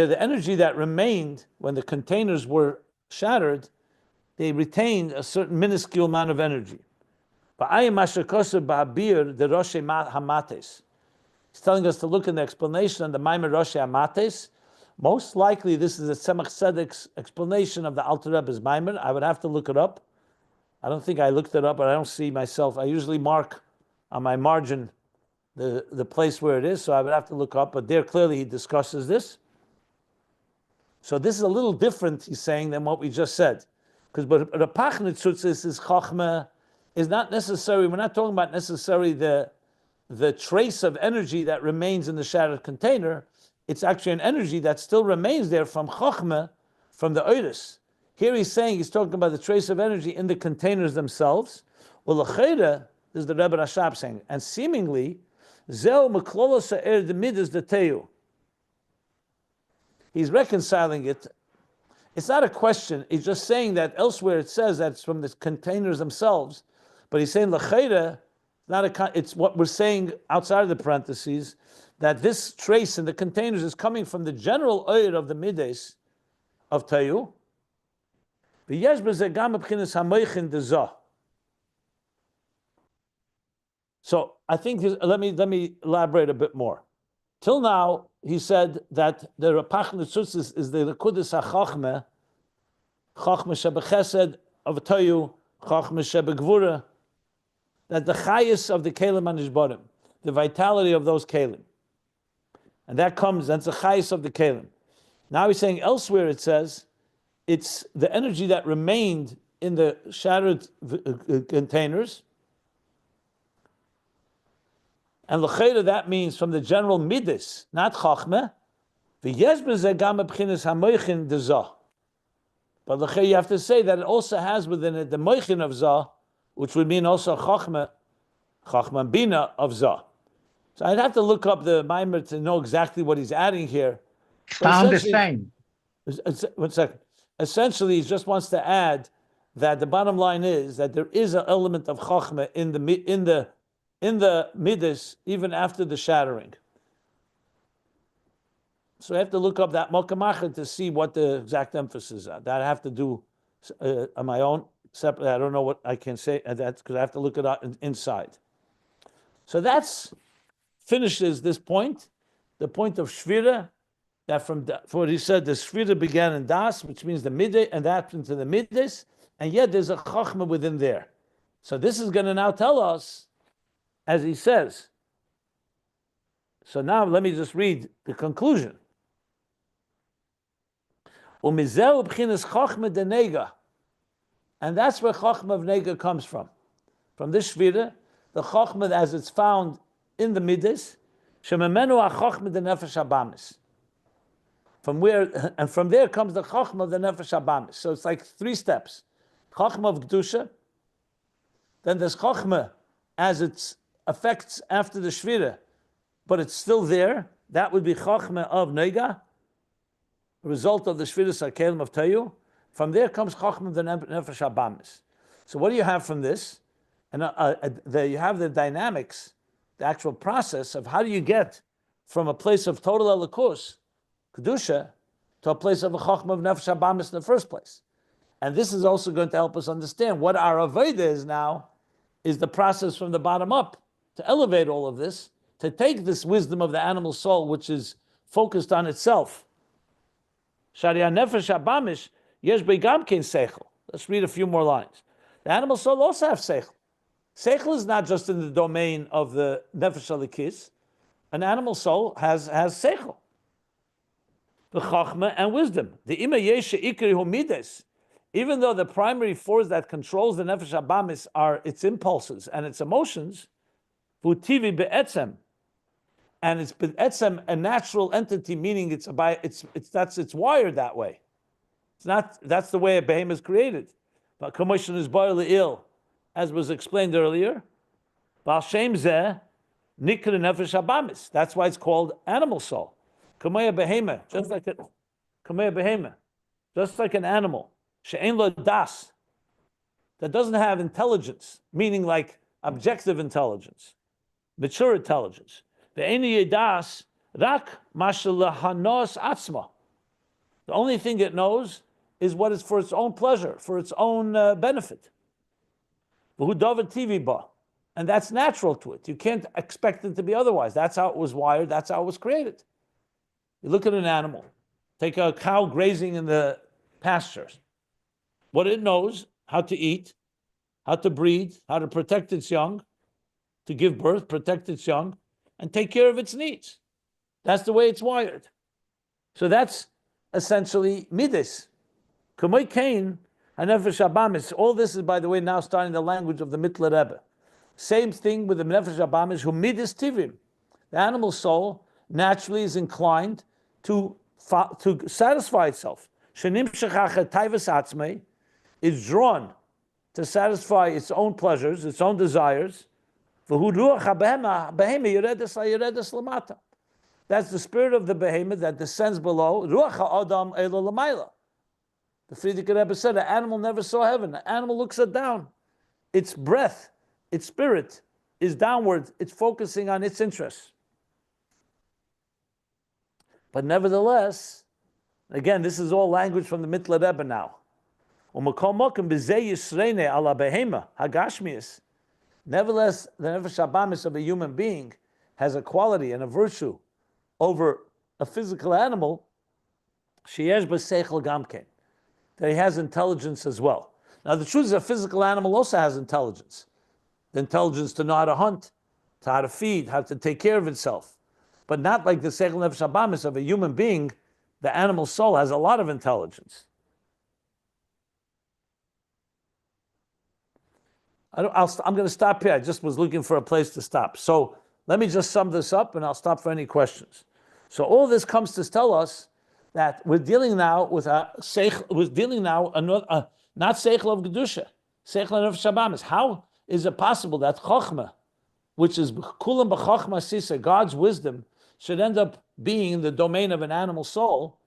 the energy that remained when the containers were shattered. They retained a certain minuscule amount of energy. He's telling us to look in the explanation on the Maimer Rosh Hamates. Most likely, this is a Tzemach Tzedek's explanation of the Alter Rebbe's Maimer. I would have to look it up. I don't think I looked it up, but I don't see myself. I usually mark on my margin the place where it is, so I would have to look up. But there, clearly, he discusses this. So this is a little different, he's saying, than what we just said. Because Rapach Netzutzis is Chochmah, is not necessarily, we're not talking about necessarily the trace of energy that remains in the shattered container. It's actually an energy that still remains there from Chochmah, from the Oiris. Here he's saying, he's talking about the trace of energy in the containers themselves. Well, L'cheira, this is the Rebbe Rashab saying, and seemingly, Zeu Meklolos Ha'er D'Midas D'Teu. He's reconciling it. It's not a question. He's just saying that elsewhere it says that it's from the containers themselves. But he's saying l'cheira, it's what we're saying outside of the parentheses, that this trace in the containers is coming from the general oir of the mides of Tayu. So I think let me elaborate a bit more. Till now, he said that the Rapach Netzutzis is the Lekudis HaChochmeh, Chochmeh Shebechesed of Tayu, Chochmeh Shebegvura, that the chayis of the kelim hanishbarim, the vitality of those kelim, and that's the chayis of the kelim. Now he's saying elsewhere it says it's the energy that remained in the shattered containers, and l'cheira that means from the general midas, not chachmeh. V'yesh b'zeh gam b'chinas hamoichin dezah. But l'cheira you have to say that it also has within it the moichin of zah, which would mean also Chochmah Bina of Zah. So I'd have to look up the mimer to know exactly what he's adding here. Sound the same. One second. Essentially, he just wants to add that the bottom line is that there is an element of chokhmah in the midas even after the shattering. So I have to look up that mokamachah to see what the exact emphasis is. That I have to do on my own separately. I don't know what I can say. That's because I have to look it up inside. So that's finishes this point, the point of shvira. That from what he said, the shvira began in das, which means the midday, and that into the middays, and yet there's a chokhmah within there. So this is going to now tell us, as he says. So now let me just read the conclusion. And that's where Chochma of Nega comes from. From this shvira, the Chochma as it's found in the middays, shememenu ha-Chochma de nefesh habamis. From there comes the Chochma of the Nefesh Habamis. So it's like 3 steps. Chochma of Kedusha, then there's Chochma as it affects after the Shvira, but it's still there. That would be Chochma of Nega, the result of the Shvira Sakelim of Tayu. From there comes Chochma of the Nefesh Habamis. So what do you have from this? And you have the dynamics, the actual process of how do you get from a place of total elikus, Kedusha, to a place of a Chochma of Nefesh Habamis in the first place. And this is also going to help us understand what our Avodah is now, is the process from the bottom up, to elevate all of this, to take this wisdom of the animal soul, which is focused on itself. Sharia Nefesh Habamis, Yesh Beigam Kein Seichel. Let's read a few more lines. The animal soul also have Seichel. Seichel is not just in the domain of the Nefesh Halikis. An animal soul has Seichel. The Chochma and wisdom. The Ima Yesha Ikri Humides. Even though the primary force that controls the Nefesh Habamis are its impulses and its emotions, Vutivi Be'etzem, and it's Be'etzem, a natural entity, meaning it's wired that way. It's not, that's the way a behemoth is created. But commotion is ill, as was explained earlier. Bal Shem Zeh, Nikra Nefesh Habamis. That's why it's called animal soul. Kamaya behema, just like an animal. She'en lo das, that doesn't have intelligence, meaning like objective intelligence, mature intelligence. Ve'eni yedas rak mashalahanos atzma. The only thing it knows is what is for its own pleasure, for its own benefit. V'hu davar tivi ba, and that's natural to it. You can't expect it to be otherwise. That's how it was wired. That's how it was created. You look at an animal, take a cow grazing in the pastures. What it knows, how to eat, how to breed, how to protect its young, to give birth, protect its young, and take care of its needs. That's the way it's wired. So that's essentially midas. Kamei kain hanefesh habamis. All this is, by the way, now starting the language of the Mittler Rebbe. Same thing with the nefesh habamis, who midas tivim. The animal soul naturally is inclined to satisfy itself. Is drawn to satisfy its own pleasures, its own desires. That's the spirit of the behemoth that descends below. The Frierdiker Rebbe said, an animal never saw heaven. An animal looks it down. Its breath, its spirit is downward. It's focusing on its interests. But nevertheless, again, this is all language from the Mittler Rebbe now. Nevertheless, the Nefesh Habamis of a human being has a quality and a virtue over a physical animal, that he has intelligence as well. Now, the truth is a physical animal also has intelligence. The intelligence to know how to hunt, to how to feed, how to take care of itself. But not like the Seichel Nefesh Habamis of a human being. The animal soul has a lot of intelligence. I'm going to stop here. I just was looking for a place to stop. So let me just sum this up, and I'll stop for any questions. So all this comes to tell us that we're dealing now with not Seichel of Kedusha, Seichel Nefesh Habamis. How is it possible that Chochma which is kulam b'chochma sisa, God's wisdom, should end up being in the domain of an animal soul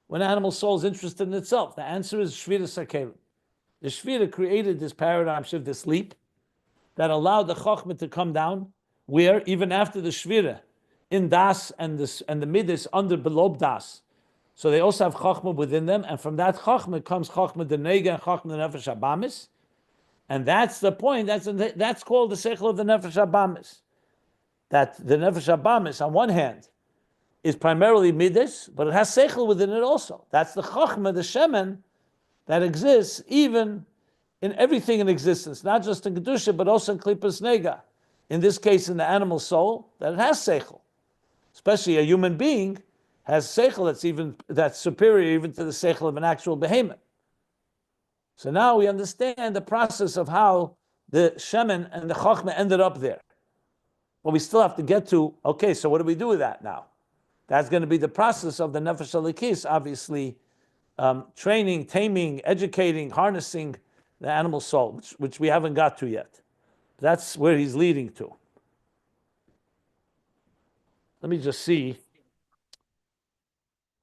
when an animal soul is interested in itself? The answer is Shvira Sakelim. The Shvira created this paradigm shift, this leap, that allowed the Chochma to come down, where even after the Shvira, in Das and the Midas under below Das, so they also have Chochma within them, and from that Chochma comes Chochma the Nega and Chochma the Nefesh Habamis, and that's the point. That's called the Seichel of the Nefesh Habamis. That the Nefesh Habamis, on one hand, is primarily Midas, but it has Seichel within it also. That's the Chochma, the Shemen, that exists even in everything in existence, not just in Kedusha, but also in Kelipas Nogeh. In this case, in the animal soul, that it has Seichel. Especially a human being has Seichel that's superior even to the Seichel of an actual behemoth. So now we understand the process of how the Shemen and the Chochma ended up there. But we still have to get to, okay, so what do we do with that now? That's going to be the process of the Nefesh Elikis, obviously, training, taming, educating, harnessing the animal soul, which we haven't got to yet. That's where he's leading to. Let me just see.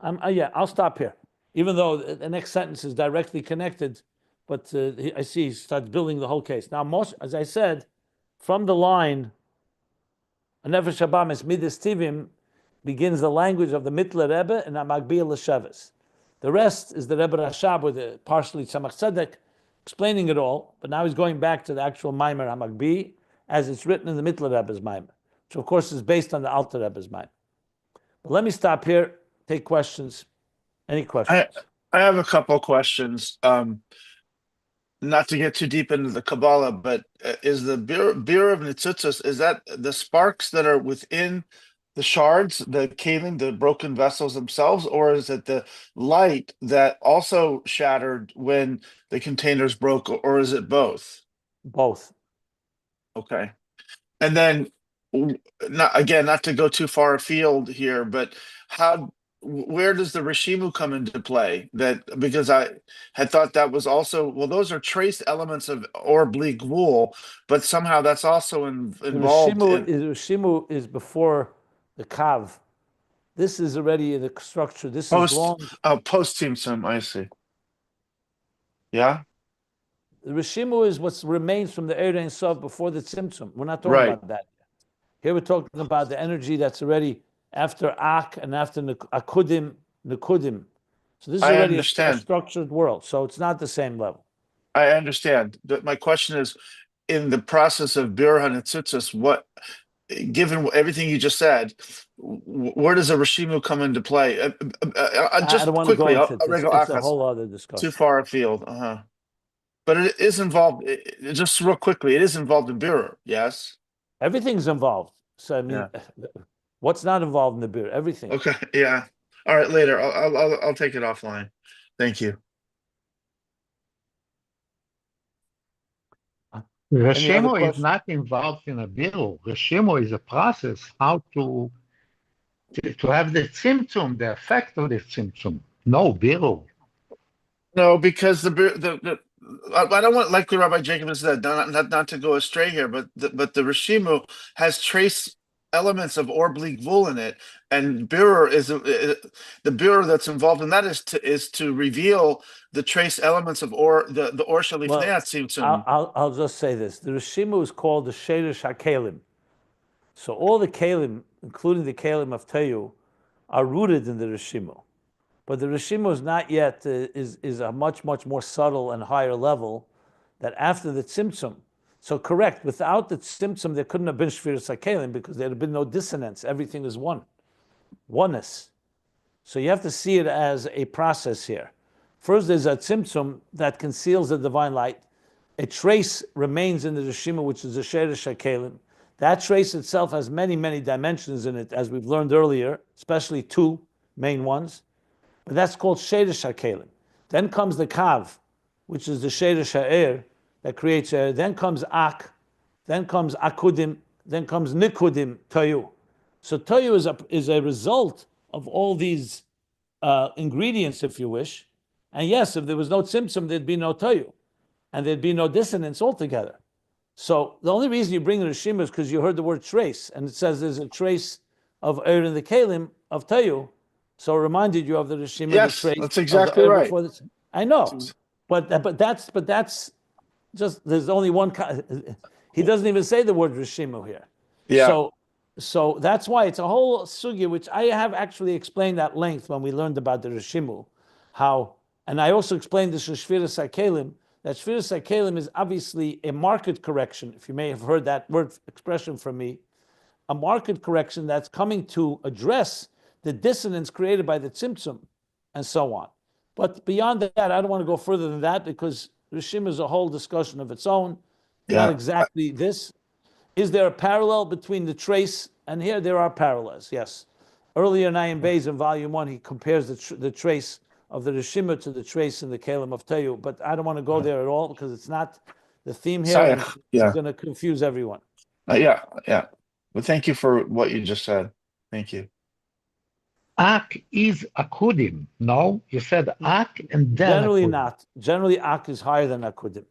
I'll stop here. Even though the next sentence is directly connected, but I see he starts building the whole case. Now, as I said, from the line, Nefesh Habamis Midas Tivim begins the language of the Mittler Rebbe and Amagbiel L'Sheves. The rest is the Rebbe Rashab with the partially Tzemach Tzedek explaining it all, but now he's going back to the actual Maimer Hamagbi as it's written in the Mittler Rebbe's Maimer, which of course is based on the Alter Rebbe's Maimer. But let me stop here, take questions. Any questions? I have a couple of questions. Not to get too deep into the Kabbalah, but is the beer of Nitzitzos, is that the sparks that are within the shards, the kalim, the broken vessels themselves, or is it the light that also shattered when the containers broke, or is it both? Both. Okay. And then, not to go too far afield here, but where does the Rishimu come into play? Because I had thought that was also, well, those are trace elements of or bleak wool, but somehow that's also involved. Rishimu is before the Kav. This is already in the structure. This is long. Post Tzimtzum, I see. Yeah. The Rishimu is what remains from the Eir Ein Sof before the Tzimtzum. We're not talking about that. Here we're talking about the energy that's already after Ak and after Akudim, Nekudim. So this is already a structured world. So it's not the same level. I understand. But my question is, in the process of Bir HaNetzitzos, given everything you just said, where does a Rishimu come into play? Just I don't want quickly, to go into this. It's a whole other discussion. Too far afield. But it is involved, just real quickly, it is involved in Bir, yes? Everything's involved. So I mean, what's not involved in the beer? Everything. Okay, yeah. All right, later. I'll take it offline. Thank you. Rishimu is not involved in a bill. Rishimu is a process how to have the symptom, the effect of the symptom. No bill. No, because I don't want, like Rabbi Jacob said, not to go astray here, but the Rishimu has trace elements of or bleak wool in it, and Birur is the Birur that's involved in that is to reveal the trace elements of or the or shalifnei tzimtzum. I'll just say this: the Rishimu is called the Sherish HaKelim. So all the Kelim, including the Kelim of Teyu, are rooted in the Rishimu. But the Rishimu is not yet, is a much more subtle and higher level that after the Tzimtzum. So correct, without the Tzimtzum, there couldn't have been Shviras HaKelim because there would have been no dissonance. Everything is oneness. So you have to see it as a process here. First, there's a Tzimtzum that conceals the divine light. A trace remains in the Rishimu, which is the Sherish HaKelim. That trace itself has many dimensions in it, as we've learned earlier, especially two main ones. But that's called Sherish HaKelim. Then comes the Kav, which is the Sherish HaEr that creates air. Then comes Ak, then comes Akudim, then comes Nikudim, Toyu. So Toyu is a result of all these ingredients, if you wish. And yes, if there was no Tzimtzum, there'd be no Toyu. And there'd be no dissonance altogether. So the only reason you bring the Rishima is because you heard the word trace, and it says there's a trace of Eir in the Kelim of Tayu. So it reminded you of the Rishima, the Yes, trace that's of the exactly Eir right. before this. I know, but that's just there's only one. He doesn't even say the word Rishima here. Yeah. So that's why it's a whole sugya, which I have actually explained at length when we learned about the Rishimu, how, and I also explained this to Shviras HaKelim, that Shviras HaKelim is obviously a market correction, if you may have heard that word expression from me, a market correction that's coming to address the dissonance created by the Tzimtzum, and so on. But beyond that, I don't want to go further than that, because Rishim is a whole discussion of its own. Not Yeah. exactly this. Is there a parallel between the trace and here? There are parallels, yes. Earlier in Ayin Beis in Volume 1, he compares the trace of the Rishima to the trace in the Kelim of Tayu, but I don't want to go there at all because it's not the theme here, and Sayach. it's Yeah. going to confuse everyone. Yeah. But thank you for what you just said. Thank you. Ak is akudim. No, you said ak and then Generally akudim. not. Generally, Ak is higher than Akudim.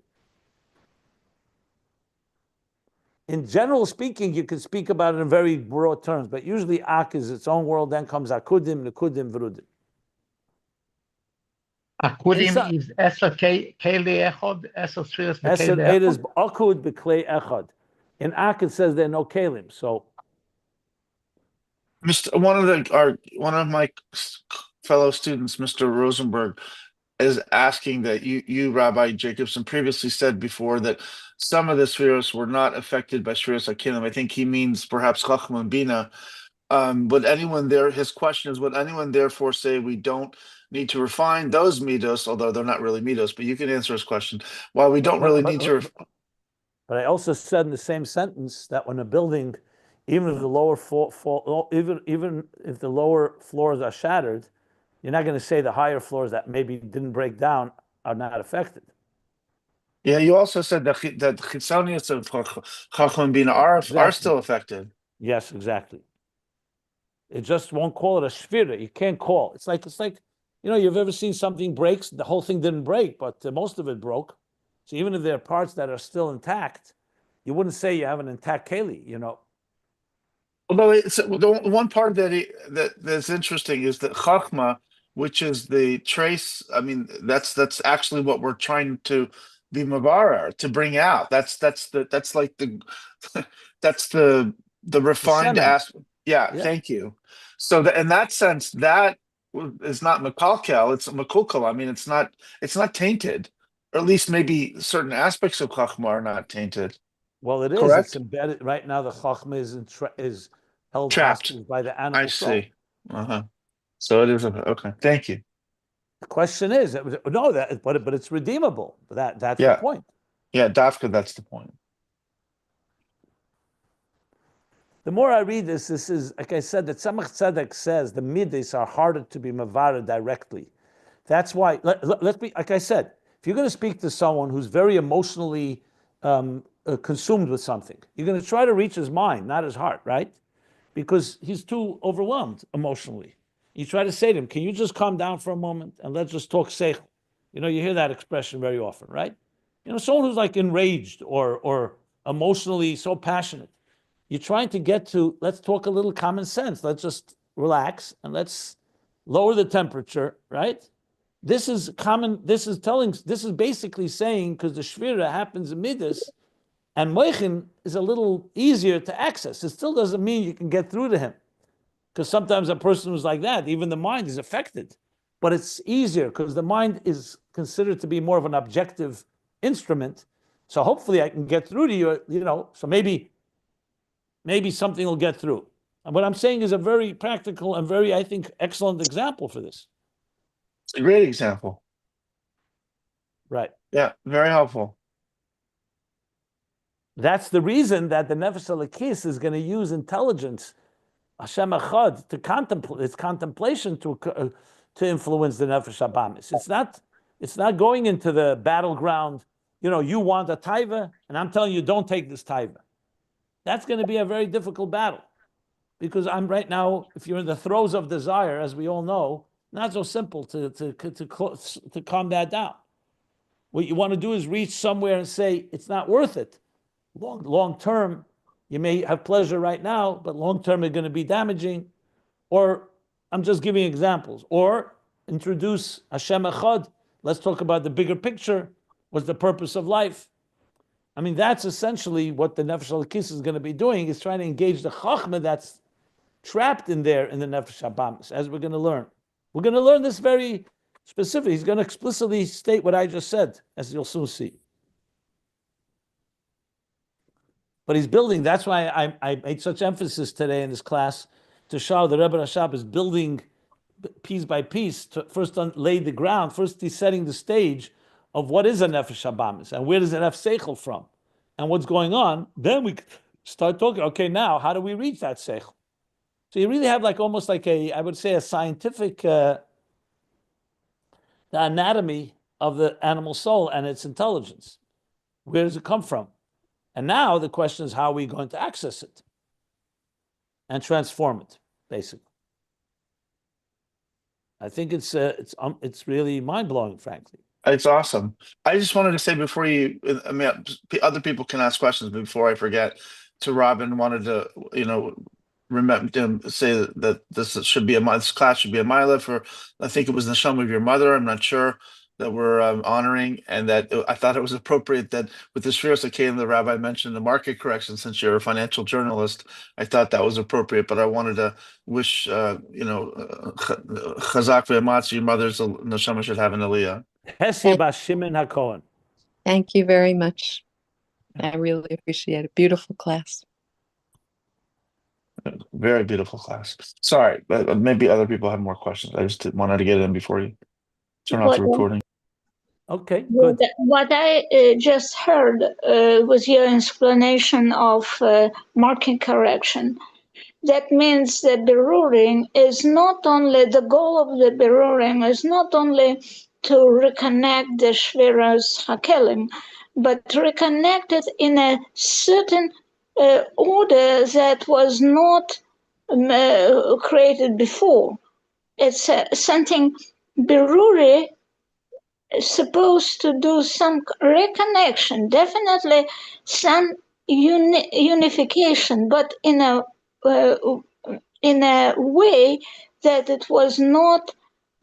In general speaking, you can speak about it in very broad terms, but usually Ak is its own world, then comes Akudim, Nekudim, Vrudim. Akudim is Eser Keli Echod, Eser Shviras Eser Bekeli Eid is Echod. Akud B'Klei Echad. In Ak it says there are no Kalim, so One of my fellow students, Mr. Rosenberg, is asking that you, Rabbi Jacobson, previously said before that some of the spheres were not affected by spheres Akilim. I think he means perhaps Chochma and Bina. His question is, would anyone therefore say we don't need to refine those midos, although they're not really midos, but you can answer his question. Why we don't really need to. But I also said in the same sentence that when a building, even if the lower even if the lower floors are shattered, you're not going to say the higher floors that maybe didn't break down are not affected. Yeah, you also said that the chitzonius of Chochma and Bina are still affected. Yes, exactly. It just won't call it a shvira. You can't call. It's like you've ever seen something breaks, the whole thing didn't break, but most of it broke. So even if there are parts that are still intact, you wouldn't say you have an intact keli. Although the one part that's interesting is that Chachma, which is the trace. I mean, that's actually what we're trying to be mabarar, to bring out. That's like the that's the refined aspect. Yeah, thank you. So in that sense, that is not makalkel, it's makulkel. I mean, it's not tainted, or at least maybe certain aspects of Chachma are not tainted. Well, it is. Correct? It's embedded right now. The Chochma is held Trapped. hostage by the I animal soul. see. So it is okay. Thank you. The question is, but it's redeemable. That's the point. Yeah, Dafka, that's the point. The more I read this is, like I said, that Tzemach Tzedek says the middays are harder to be mavara directly. That's why, let's be, like I said, if you're going to speak to someone who's very emotionally consumed with something, you're going to try to reach his mind, not his heart, right? Because he's too overwhelmed emotionally. You try to say to him, can you just calm down for a moment and let's just talk seichel? You hear that expression very often, right? Someone who's like enraged or emotionally so passionate. You're trying to get to, let's talk a little common sense. Let's just relax and let's lower the temperature, right? This is basically saying, because the shvira happens in midas, and moichin is a little easier to access. It still doesn't mean you can get through to him, because sometimes a person who's like that, even the mind is affected. But it's easier because the mind is considered to be more of an objective instrument. So hopefully I can get through to you, so maybe something will get through. And what I'm saying is a very practical and very, I think, excellent example for this. It's a great example. Right. Yeah, very helpful. That's the reason that the Nefesh Elokis is going to use intelligence, Hashem Echad, to contemplate, its contemplation to influence the Nefesh Abamis. It's not going into the battleground, you want a taiva, and I'm telling you, don't take this taiva. That's going to be a very difficult battle, because I'm right now, if you're in the throes of desire, as we all know, not so simple to calm that down. What you want to do is reach somewhere and say, it's not worth it. long term, you may have pleasure right now, but long term it's going to be damaging. Or I'm just giving examples. Or introduce Hashem Echad. Let's talk about the bigger picture. What's the purpose of life? I mean, that's essentially what the Nefesh HaLekis is going to be doing, is trying to engage the Chochma that's trapped in there in the Nefesh HaBamis, as we're going to learn. We're going to learn this very specifically. He's going to explicitly state what I just said, as you'll soon see. But he's building, that's why I made such emphasis today in this class to show the Rebbe Rashab is building piece by piece to first lay the ground. First, he's setting the stage of what is a Nefesh HaBamis and where does it have Seichel from and what's going on. Then we start talking, okay, now how do we reach that Seichel? So you really have like almost like I would say a scientific, the anatomy of the animal soul and its intelligence. Where does it come from? And now the question is, how are we going to access it and transform it, basically? I think it's really mind-blowing, frankly. It's awesome. I just wanted to say before you, I mean, other people can ask questions, but before I forget, to Robin, wanted to, remember say that this should be this class should be a mila for, I think it was the neshama of your mother. I'm not sure, that we're honoring, and that I thought it was appropriate that with the Shviras Akalim, the rabbi mentioned the market correction. Since you're a financial journalist, I thought that was appropriate. But I wanted to wish, Chazak ve'amatz, your mother's neshama should have an aliyah. Thank you very much. I really appreciate it. Beautiful class. Very beautiful class. Sorry, but maybe other people have more questions. I just wanted to get it in before you turn off the recording. Okay, good. What I just heard was your explanation of marking correction. That means that beruring is not only, the goal of the beruring is not only to reconnect the Shviras Hakelim, but to reconnect it in a certain order that was not created before. It's something beruri supposed to do some reconnection, definitely some unification, but in a way that it was not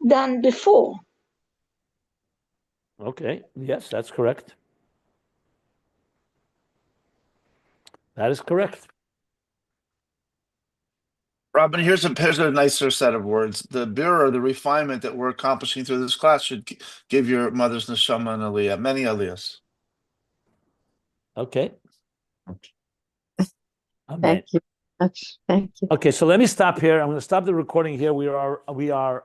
done before. Okay, yes, that's correct. That is correct. Robin, here's a nicer set of words. The birur, the refinement that we're accomplishing through this class should give your mother's neshama an aliyah, many aliyahs. Okay. Thank you much. Thank you. Okay, so let me stop here. I'm going to stop the recording here. We are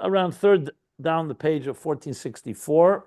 around third down the page of 1464.